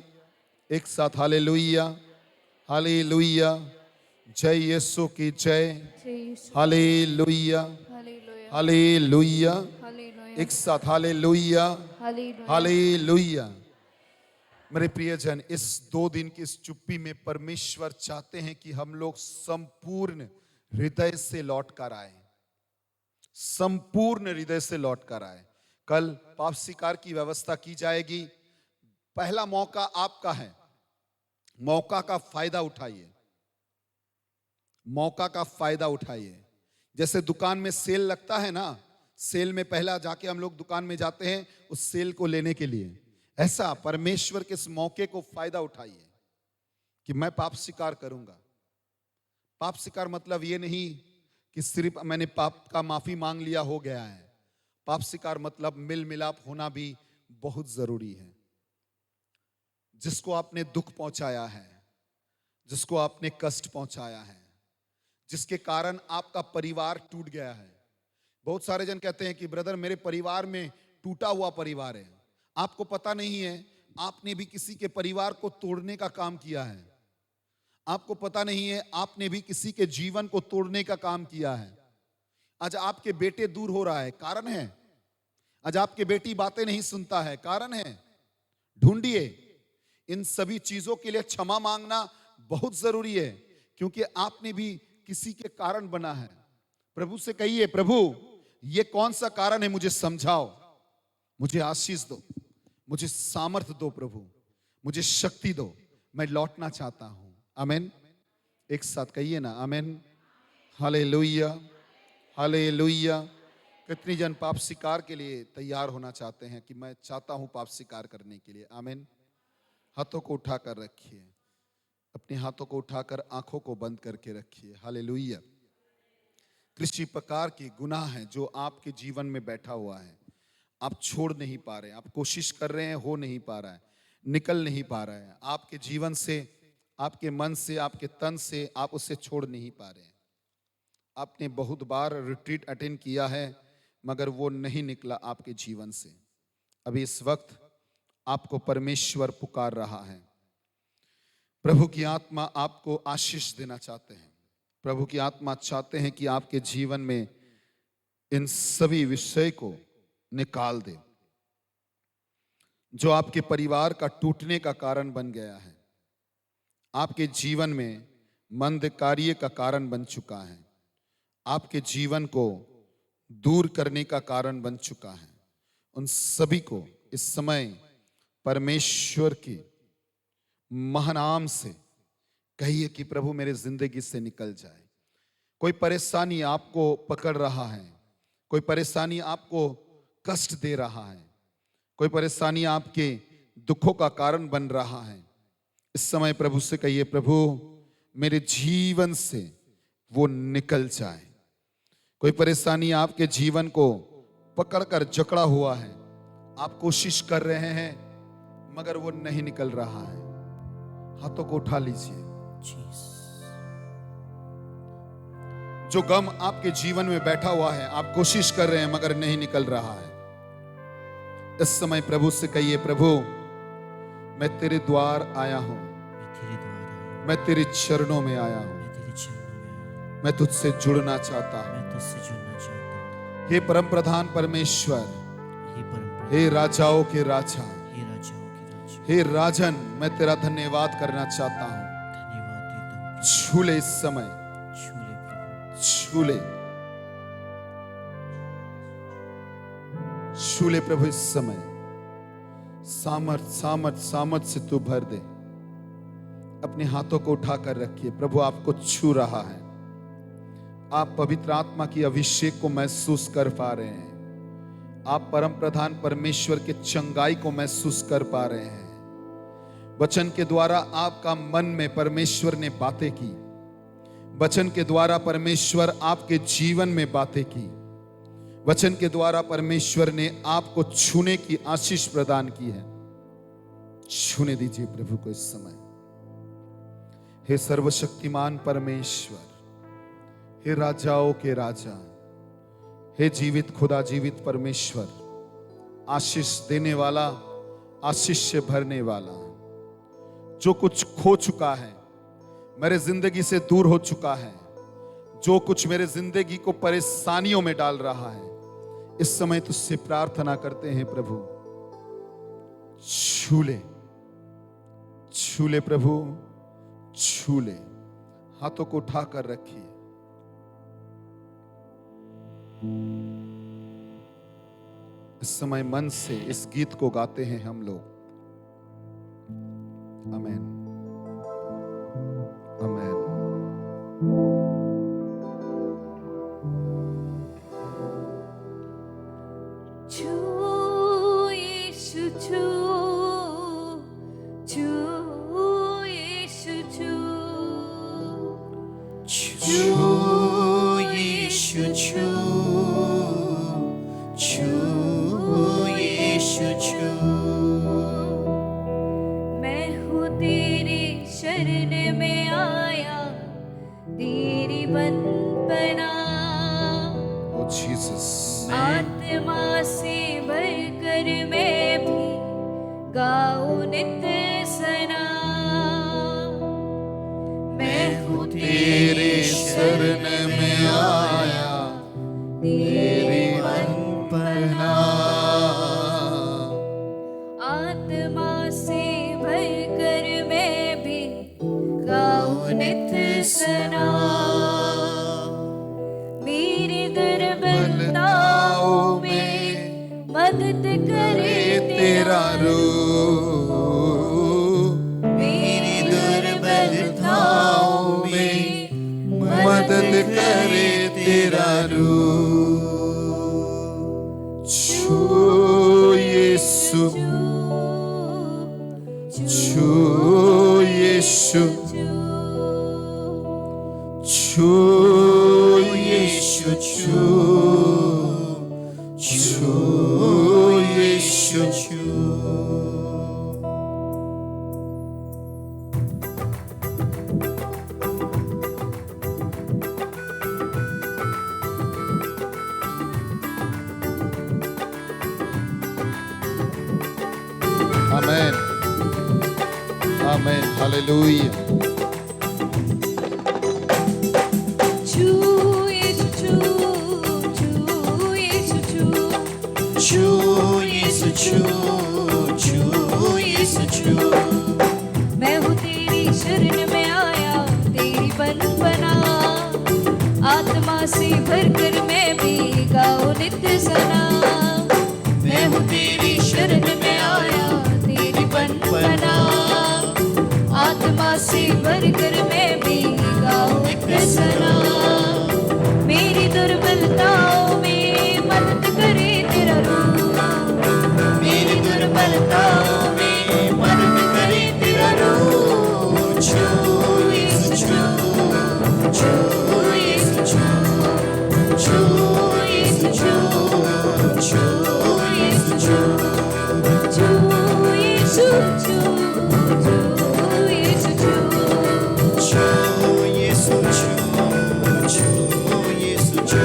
एक साथ हालेलुया, हालेलुया, जय यीशु की जय, हालेलुया, हालेलुया, एक साथ हालेलुया, हालेलुया। मेरे प्रियजन, इस 2 दिन की इस चुप्पी में परमेश्वर चाहते हैं कि हम लोग संपूर्ण हृदय से लौट कर आए, संपूर्ण हृदय से लौट कर आए। कल पाप स्वीकार की व्यवस्था की जाएगी। पहला मौका आपका है, मौका का फायदा उठाइए, मौका का फायदा उठाइए। जैसे दुकान में सेल लगता है ना, सेल में पहला जाके हम लोग दुकान में जाते हैं उस सेल को लेने के लिए, ऐसा परमेश्वर के इस मौके को फायदा उठाइए कि मैं पाप स्वीकार करूंगा। पाप स्वीकार मतलब ये नहीं कि सिर्फ मैंने पाप का माफी मांग लिया हो गया है। पाप स्वीकार मतलब मिल मिलाप होना भी बहुत जरूरी है। जिसको आपने दुख पहुंचाया है, जिसको आपने कष्ट पहुंचाया है, जिसके कारण आपका परिवार टूट गया है। बहुत सारे जन कहते हैं कि ब्रदर मेरे परिवार में टूटा हुआ परिवार है। आपको पता नहीं है, आपने भी किसी के परिवार को तोड़ने का काम किया है। आपको पता नहीं है, आपने भी किसी के जीवन को तोड़ने का काम किया है। आज आपके बेटे दूर हो रहा है, कारण है। आज आपके बेटी बातें नहीं सुनता है, कारण है। ढूंढिए। इन सभी चीजों के लिए क्षमा मांगना बहुत जरूरी है, क्योंकि आपने भी किसी के कारण बना है। प्रभु से कहिए, प्रभु ये कौन सा कारण है, मुझे समझाओ, मुझे आशीष दो, मुझे सामर्थ दो, प्रभु मुझे शक्ति दो, मैं लौटना चाहता हूं। आमीन। एक साथ कहिए ना, आमीन, हालेलुया, हालेलुया। कितनी जन पाप स्वीकार के लिए तैयार होना चाहते हैं कि मैं चाहता हूं पाप स्वीकार करने के लिए? आमीन। हाथों को उठाकर रखिए, अपने हाथों को उठाकर आंखों को बंद करके रखिए। हालेलुया। किसी प्रकार की गुनाह है जो आपके जीवन में बैठा हुआ है, आप छोड़ नहीं पा रहे हैं, आप कोशिश कर रहे हैं, हो नहीं पा रहा है, निकल नहीं पा रहा है आपके जीवन से, आपके मन से, आपके तन से, आप उसे छोड़ नहीं पा रहे हैं। आपने बहुत बार रिट्रीट अटेंड किया है मगर वो नहीं निकला आपके जीवन से। अभी इस वक्त आपको परमेश्वर पुकार रहा है। प्रभु की आत्मा आपको आशीष देना चाहते हैं। प्रभु की आत्मा चाहते हैं कि आपके जीवन में इन सभी विषय को निकाल दे जो आपके परिवार का टूटने का कारण बन गया है, आपके जीवन में मंद कार्य का कारण बन चुका है, आपके जीवन को दूर करने का कारण बन चुका है। उन सभी को इस समय परमेश्वर की महानाम से कहिए कि प्रभु मेरे जिंदगी से निकल जाए। कोई परेशानी आपको पकड़ रहा है, कोई परेशानी आपको कष्ट दे रहा है, कोई परेशानी आपके दुखों का कारण बन रहा है, इस समय प्रभु से कहिए प्रभु मेरे जीवन से वो निकल जाए। कोई परेशानी आपके जीवन को पकड़कर जकड़ा हुआ है, आप कोशिश कर रहे हैं मगर वो नहीं निकल रहा है, हाथों को उठा लीजिए। जो गम आपके जीवन में बैठा हुआ है, आप कोशिश कर रहे हैं मगर नहीं निकल रहा है, इस समय प्रभु से कहिए प्रभु मैं तेरे द्वार आया हूं, मैं तेरे चरणों में आया हूं, मैं तुझसे जुड़ना चाहता हूं। हे परम प्रधान परमेश्वर, हे राजाओं के राजा, हे राजन, मैं तेरा धन्यवाद करना चाहता हूं। छूले इस समय, छूले छूले प्रभु इस समय, सामर्थ सामर्थ सामर्थ से तू भर दे। अपने हाथों को उठाकर रखिए, प्रभु आपको छू रहा है। आप पवित्र आत्मा की अभिषेक को महसूस कर पा रहे हैं, आप परम प्रधान परमेश्वर के चंगाई को महसूस कर पा रहे हैं। वचन के द्वारा आपका मन में परमेश्वर ने बातें की, वचन के द्वारा परमेश्वर आपके जीवन में बातें की, वचन के द्वारा परमेश्वर ने आपको छूने की आशीष प्रदान की है। छूने दीजिए प्रभु को इस समय। हे सर्वशक्तिमान परमेश्वर, हे राजाओं के राजा, हे जीवित खुदा, जीवित परमेश्वर, आशीष देने वाला, आशीष से भरने वाला, जो कुछ खो चुका है, मेरे जिंदगी से दूर हो चुका है, जो कुछ मेरे जिंदगी को परेशानियों में डाल रहा है, इस समय तुझसे प्रार्थना करते हैं प्रभु छूले, छूले प्रभु छूले। हाथों को उठाकर रखिए। इस समय मन से इस गीत को गाते हैं हम लोग। आमेन, आमेन। छू यीशु छू, छू यीशु छू, छू यीशु छू, छू यीशु छू। मैं हूँ तेरी शरण में आया, तेरी बंदना, ओ जीसस, आत्मा से भरकर मैं भी गाऊं नित्य सना। मैं हूँ तेरे शरण में आया, तेरी पना, आत्मा से भरकर मैं भी गाऊं नित्य सना। मेरी दुर्बलताओं में मदद करे तेरा रूह, मेरी दुर्बलताओं में मदद करे तेरा रूह। छू यीशु, छू यीशु, छू यीशु, छू, छू यीशु, छू। आमेन हालेलुया छू यीशु छू, छू यीशु छू, छू यीशु छू, छू यीशु छू। मैं हूँ तेरी शरण में आया, तेरी बन बना, आत्मा से भरकर मैं भी गाऊं नित्य सना। मैं हूँ तेरी शरण में आया, तेरी बन बना, आत्मा से भरकर मैं भी गाऊं नित्य सना। मेरी दुर्बलताओं में मदद करे तेरा रूह, मेरी दुर्बलताओं में मदद करे तेरा रूह। छू यीशु छू, छू यीशु छू, छू यीशु छू, छू यीशु छू। छू यीशु छू, छू यीशु छू। छू यीशु छू, छू यीशु छू।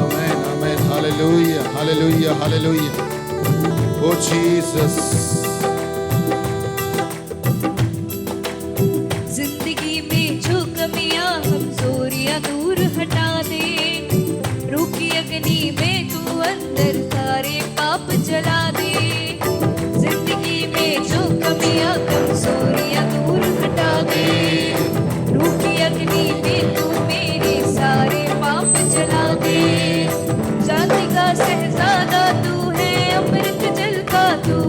आमेन आमेन हालेलुया हालेलुया हालेलुया ओ जीसस जिंदगी में जो कमियां कमजोरियां दूर हटा दे, रूखी अग्नि में तू अंदर सारे पाप जला दे। जिंदगी में जो कमियां कमजोरियां दूर हटा दे, रूखी अग्नि में तू मेरे सारे पाप जला दे। जाति का शहजादा तू है, अमृत जल का तू,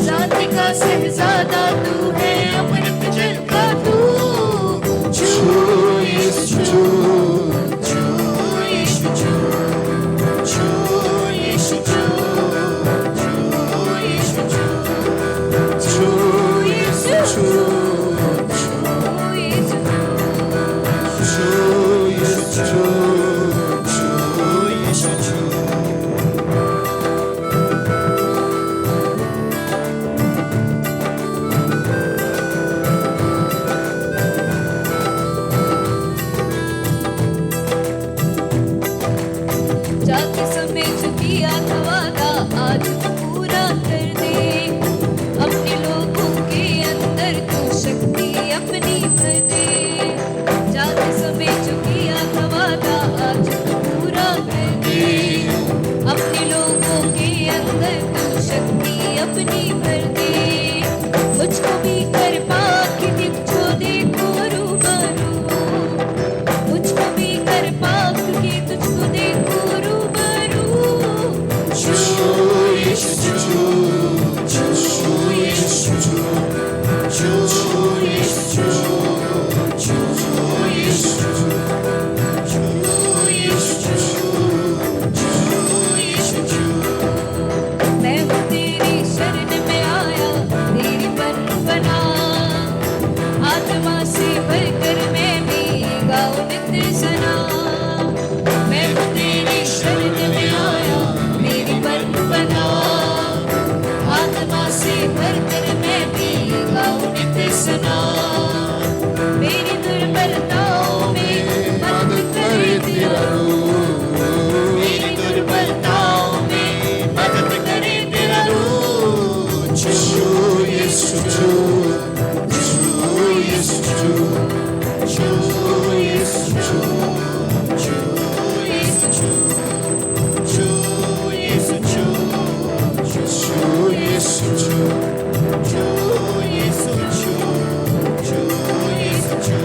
जाति का शहजादा तू है, अमृत जल का तू। छू यीशु छू छू यीशु छू, छू यीशु छू, छू यीशु छू। छू यीशु छू छू यीशु छू छू यीशु छू। जाते समय जो किया था वादा आज तू पूरा कर दे। अपने लोगों के अंदर तू शक्ति अपनी भर दे। जाते समय जो किया था वादा आज तू पूरा कर दे। अपने लोगों के अंदर तू शक्ति अपनी भर दे। मुझको भी कर पाक दिख जो देखो रूबरू, मुझको भी कर पाक के तुझको देखो रूबरू। छू यीशु छू छू यीशु छू छू यीशु छू छू यीशु छू छू यीशु छू, छू यीशु छू। मैं हूँ तेरी शरण में आया, तेरी बन बना, आत्मा से भरकर मैं भी गाऊं नित्य सना। मैं हूँ तेरी शरण में आया, तेरी बन बना, आत्मा से भरकर मैं भी गाऊं नित्य सना। मेरी दुर्बलताओं में मदद करे तेरा रूह, मेरी दुर्बलताओं में मदद करे तेरा रूह। छू यीशु छू छू यीशु छू छू यीशु छू, छू यीशु छू, छू यीशु छू, छू यीशु छू छू यीशु छू, छू यीशु छू।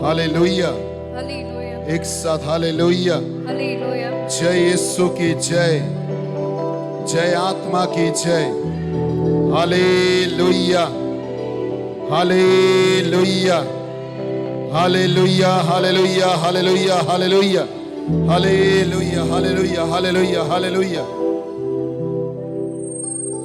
हालेलुया हालेलुया एक साथ हालेलुया हालेलुया जय यीशु की जय जय आत्मा की जय hallelujah hallelujah hallelujah hallelujah hallelujah hallelujah hallelujah hallelujah hallelujah hallelujah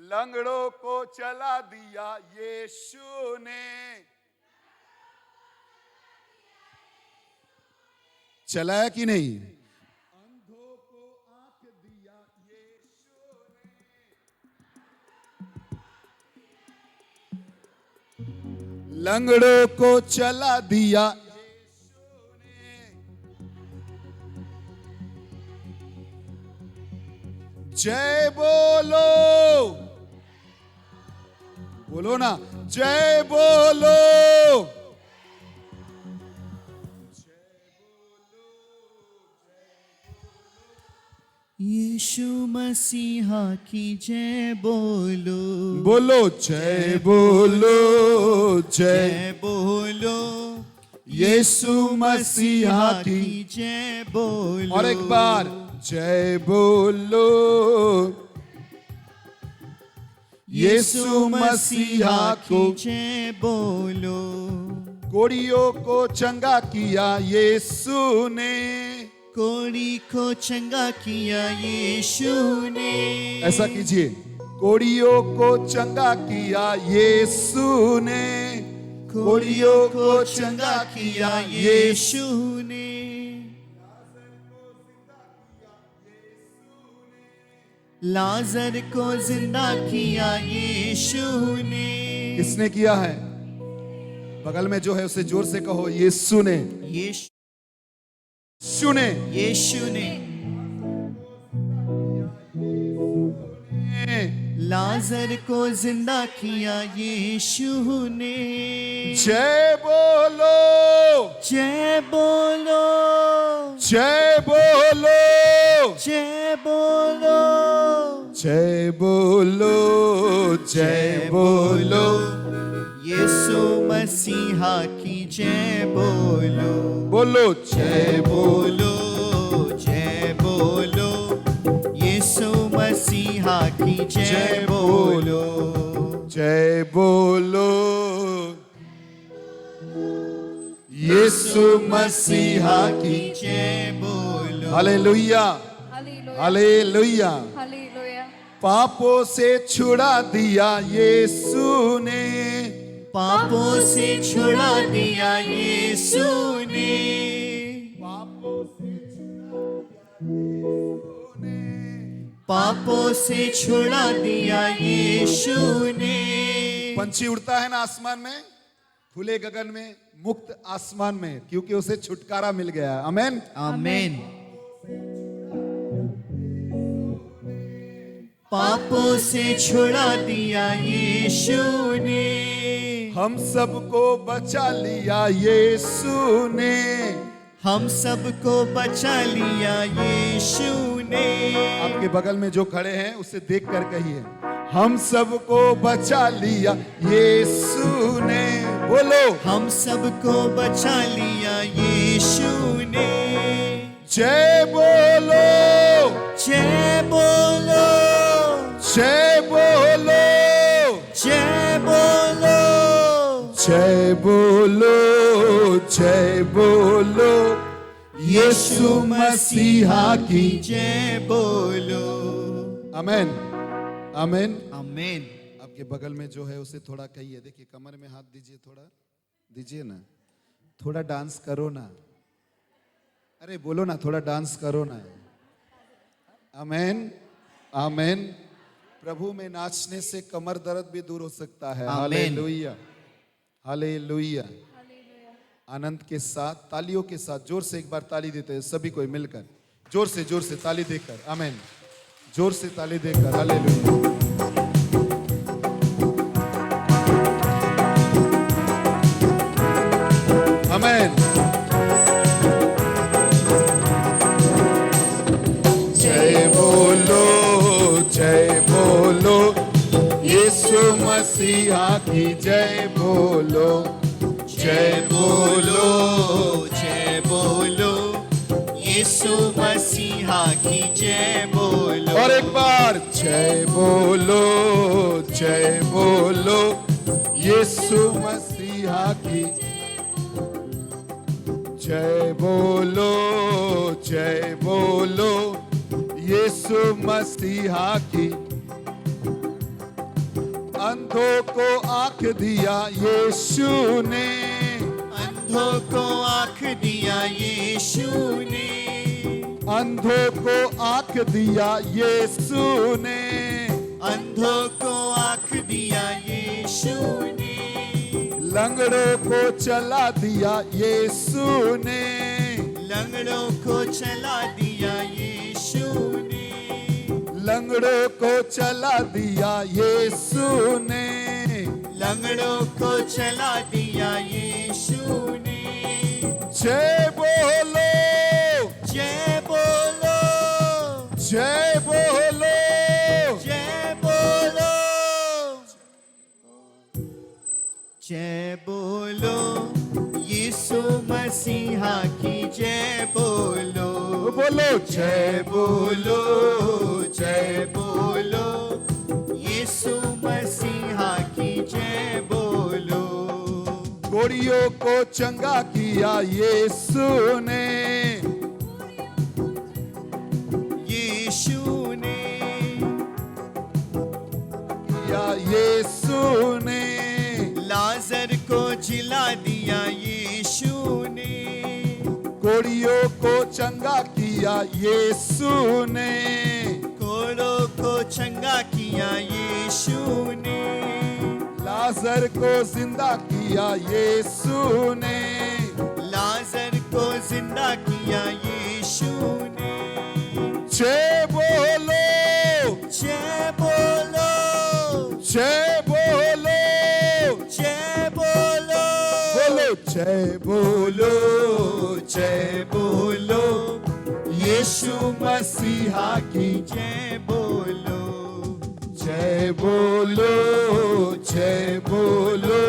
लंगड़ों को चला दिया यीशु ने। चलाया कि नहीं? अंधों को आंख दिया यीशु ने। लंगड़ों को चला दिया यीशु ने। जय बोलो, बोलो ना, जय बोलो। यीशु मसीहा की जय बोलो, बोलो जय बोलो, जय जय बोलो। यीशु मसीहा की। जय बोलो। और एक बार जय बोलो, यीशु मसीहा को। जय बोलो। कोड़ियों को चंगा किया यीशु ने। कोड़ी को चंगा किया यीशु ने। ऐसा कीजिए, कोड़ियों को चंगा किया यीशु ने। कोड़ियों को चंगा किया यीशु। यीशु ने। लाजर को जिंदा किया यीशु ने। किसने किया है? बगल में जो है उसे जोर से कहो, यीशु ने। यीशु ने। यीशु ने। लाजर को जिंदा किया यीशु ने। जय बोलो, जय बोलो, जय बोलो, जय बोलो, जय बोलो, जय बोलो। यीशु मसीहा की जय बोलो। बोलो जय बोलो, जय बोलो। यीशु मसीहा की जय बोलो। जय बोलो, यीशु मसीहा की। जय बोलो। Hallelujah, hallelujah, hallelujah. हालेलुया। पापों से छुड़ा दिया यीशु ने। पापों से छुड़ा दिया यीशु ने। पापों से छुड़ा दिया यीशु ने। पंछी उड़ता है ना आसमान में, खुले गगन में, मुक्त आसमान में, क्योंकि उसे छुटकारा मिल गया। आमेन, आमीन। पापों से छुड़ा दिया यीशु ने। हम सबको बचा लिया यीशु ने। हम सबको बचा लिया यीशु ने। आपके बगल में जो खड़े हैं उसे देख कर कहिए, हम सबको बचा लिया यीशु ने। बोलो, हम सबको बचा लिया यीशु ने। जय बोलो, जय बोलो, जय बोलो, जय बोलो, जय बोलो, जय बोलो। यीशु मसीहा की। जय बोलो। आमेन, आमेन। आमीन। आपके बगल में जो है उसे थोड़ा कहिए, देखिए कमर में हाथ दीजिए, थोड़ा दीजिए ना, थोड़ा डांस करो ना। अरे बोलो ना, थोड़ा डांस करो ना। आमेन, आमेन। प्रभु में नाचने से कमर दर्द भी दूर हो सकता है। आमीन। Hallelujah, hallelujah. आनंद के साथ, तालियों के साथ, जोर से एक बार ताली देते हैं सभी कोई मिलकर, जोर से ताली देकर। आमेन, जोर से ताली देकर। हालेलुया। आमेन। जय बोलो, जय बोलो, यीशु मसीहा की जय बोलो। जय बोलो, जय बोलो। यीशु मसीहा की जय बोलो। और एक बार जय बोलो, जय बोलो, यीशु मसीहा की। जय बोलो, जय बोलो, यीशु मसीहा की। अंधों को आंख दिया यीशु ने, अंधों को आँख दिया यीशु ने, अंधों को आंख दिया यीशु ने, अंधों को आँख दिया यीशु ने, लंगड़ों को चला दिया यीशु ने, लंगड़ों को चला दिया यीशु ने, लंगड़ों को चला दिया यीशु ने, लंगड़ों को चला दिया यीशु ने। जय बोलो, जय बोलो, जय बोलो, जय बोलो, जय बोलो, यीशु मसीहा की जय बोलो, बोलो जय बोलो, जय बोलो, यीशु मसीहा की जय बोलो। कोड़ियों को चंगा किया यीशु ने, यीशु ने, किया यीशु ने, लाजर को जिला दिया यीशु ने, कोड़ियों को चंगा किया यीशु ने, कोड़ों को चंगा किया यीशु ने, लाजर को जिंदा किया यीशु ने, लाजर को जिंदा किया यीशु ने। जय बोलो, जय बोलो, जय बोलो, जय बोलो, बोलो जय बोलो, जय बोलो, यीशु मसीहा की जय बोलो, जय बोलो, जय बोलो,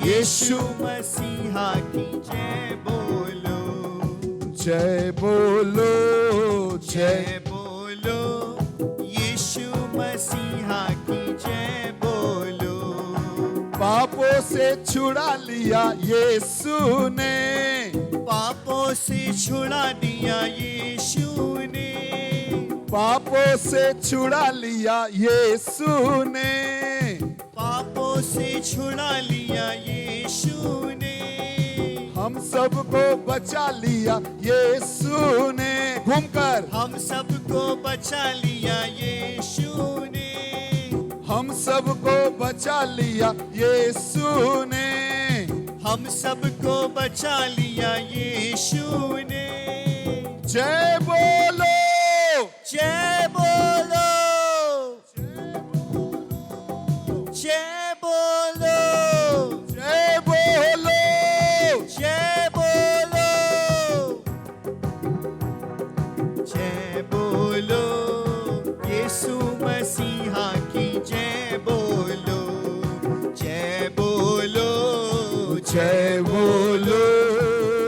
यीशु मसीहा की जय बोलो, जय बोलो, जय जय बोलो, यीशु मसीहा की जय बोलो। पापों से छुड़ा लिया यीशु ने, पापों से छुड़ा दिया यीशु ने, पापों से छुड़ा लिया यीशु ने, पापों से छुड़ा लिया यीशु ने, हम सबको बचा लिया यीशु ने, घूमकर हम सबको बचा लिया यीशु ने, हम सबको बचा लिया यीशु ने, हम सबको बचा लिया यीशु ने। जय बोलो, जय बोलो, जय बोलो, जय बोलो, जय बोलो, जय बोलो, यीशु मसीहा की जय बोलो, जय बोलो, जय बोलो,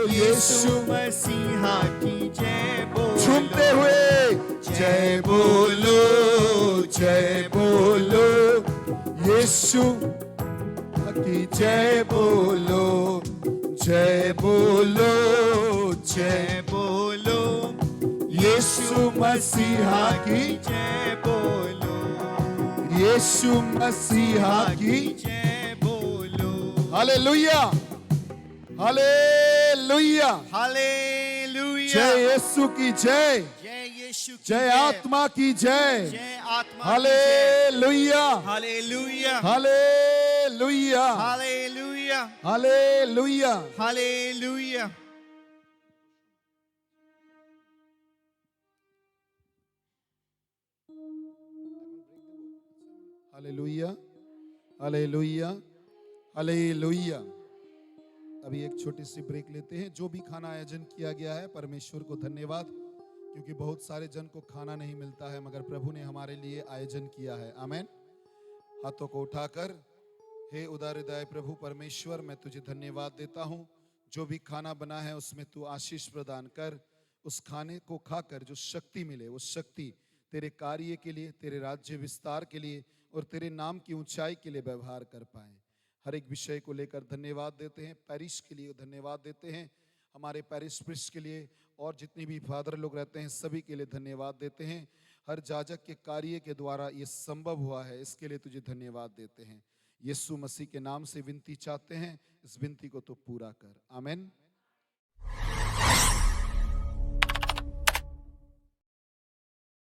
यीशु यीशु मसीहा की जय बोलो, झूमते हुए जय बोलो, जय बोलो, यीशु की जय बोलो, जय बोलो, जय जय बोलो, यीशु मसीहा की, जय बोलो, यीशु मसीहा की, जय बोलो। हालेलुया, हालेलुया, हालेलुया, जय यीशु की जय, जय यीशु की जय आत्मा की जय, जय आत्मा की जय। Hallelujah, hallelujah, hallelujah, hallelujah, hallelujah. Hallelujah. Hallelujah, hallelujah, hallelujah. अभी एक छोटी सी ब्रेक लेते हैं। जो भी खाना आयोजन किया गया है, परमेश्वर को धन्यवाद, क्योंकि बहुत सारे जन को खाना नहीं मिलता है, मगर प्रभु ने हमारे लिए आयोजन किया है। आमेन। हाथों को उठाकर, हे उदार हृदय प्रभु परमेश्वर, मैं तुझे धन्यवाद देता हूँ। जो भी खाना बना है उसमें तू आशीष प्रदान कर। उस खाने को खाकर जो शक्ति मिले, वो शक्ति तेरे कार्य के लिए, तेरे राज्य विस्तार के लिए और तेरे नाम की ऊंचाई के लिए व्यवहार कर पाए। हर एक विषय को लेकर धन्यवाद देते हैं। पैरिश के लिए धन्यवाद देते हैं, हमारे पैरिश प्रिस्ट के लिए और जितने भी फादर लोग रहते हैं सभी के लिए धन्यवाद देते हैं। हर जाजक के कार्य के द्वारा ये संभव हुआ है, इसके लिए तुझे धन्यवाद देते हैं। यीशु मसीह के नाम से विनती चाहते हैं, इस विनती को तो पूरा कर। आमीन।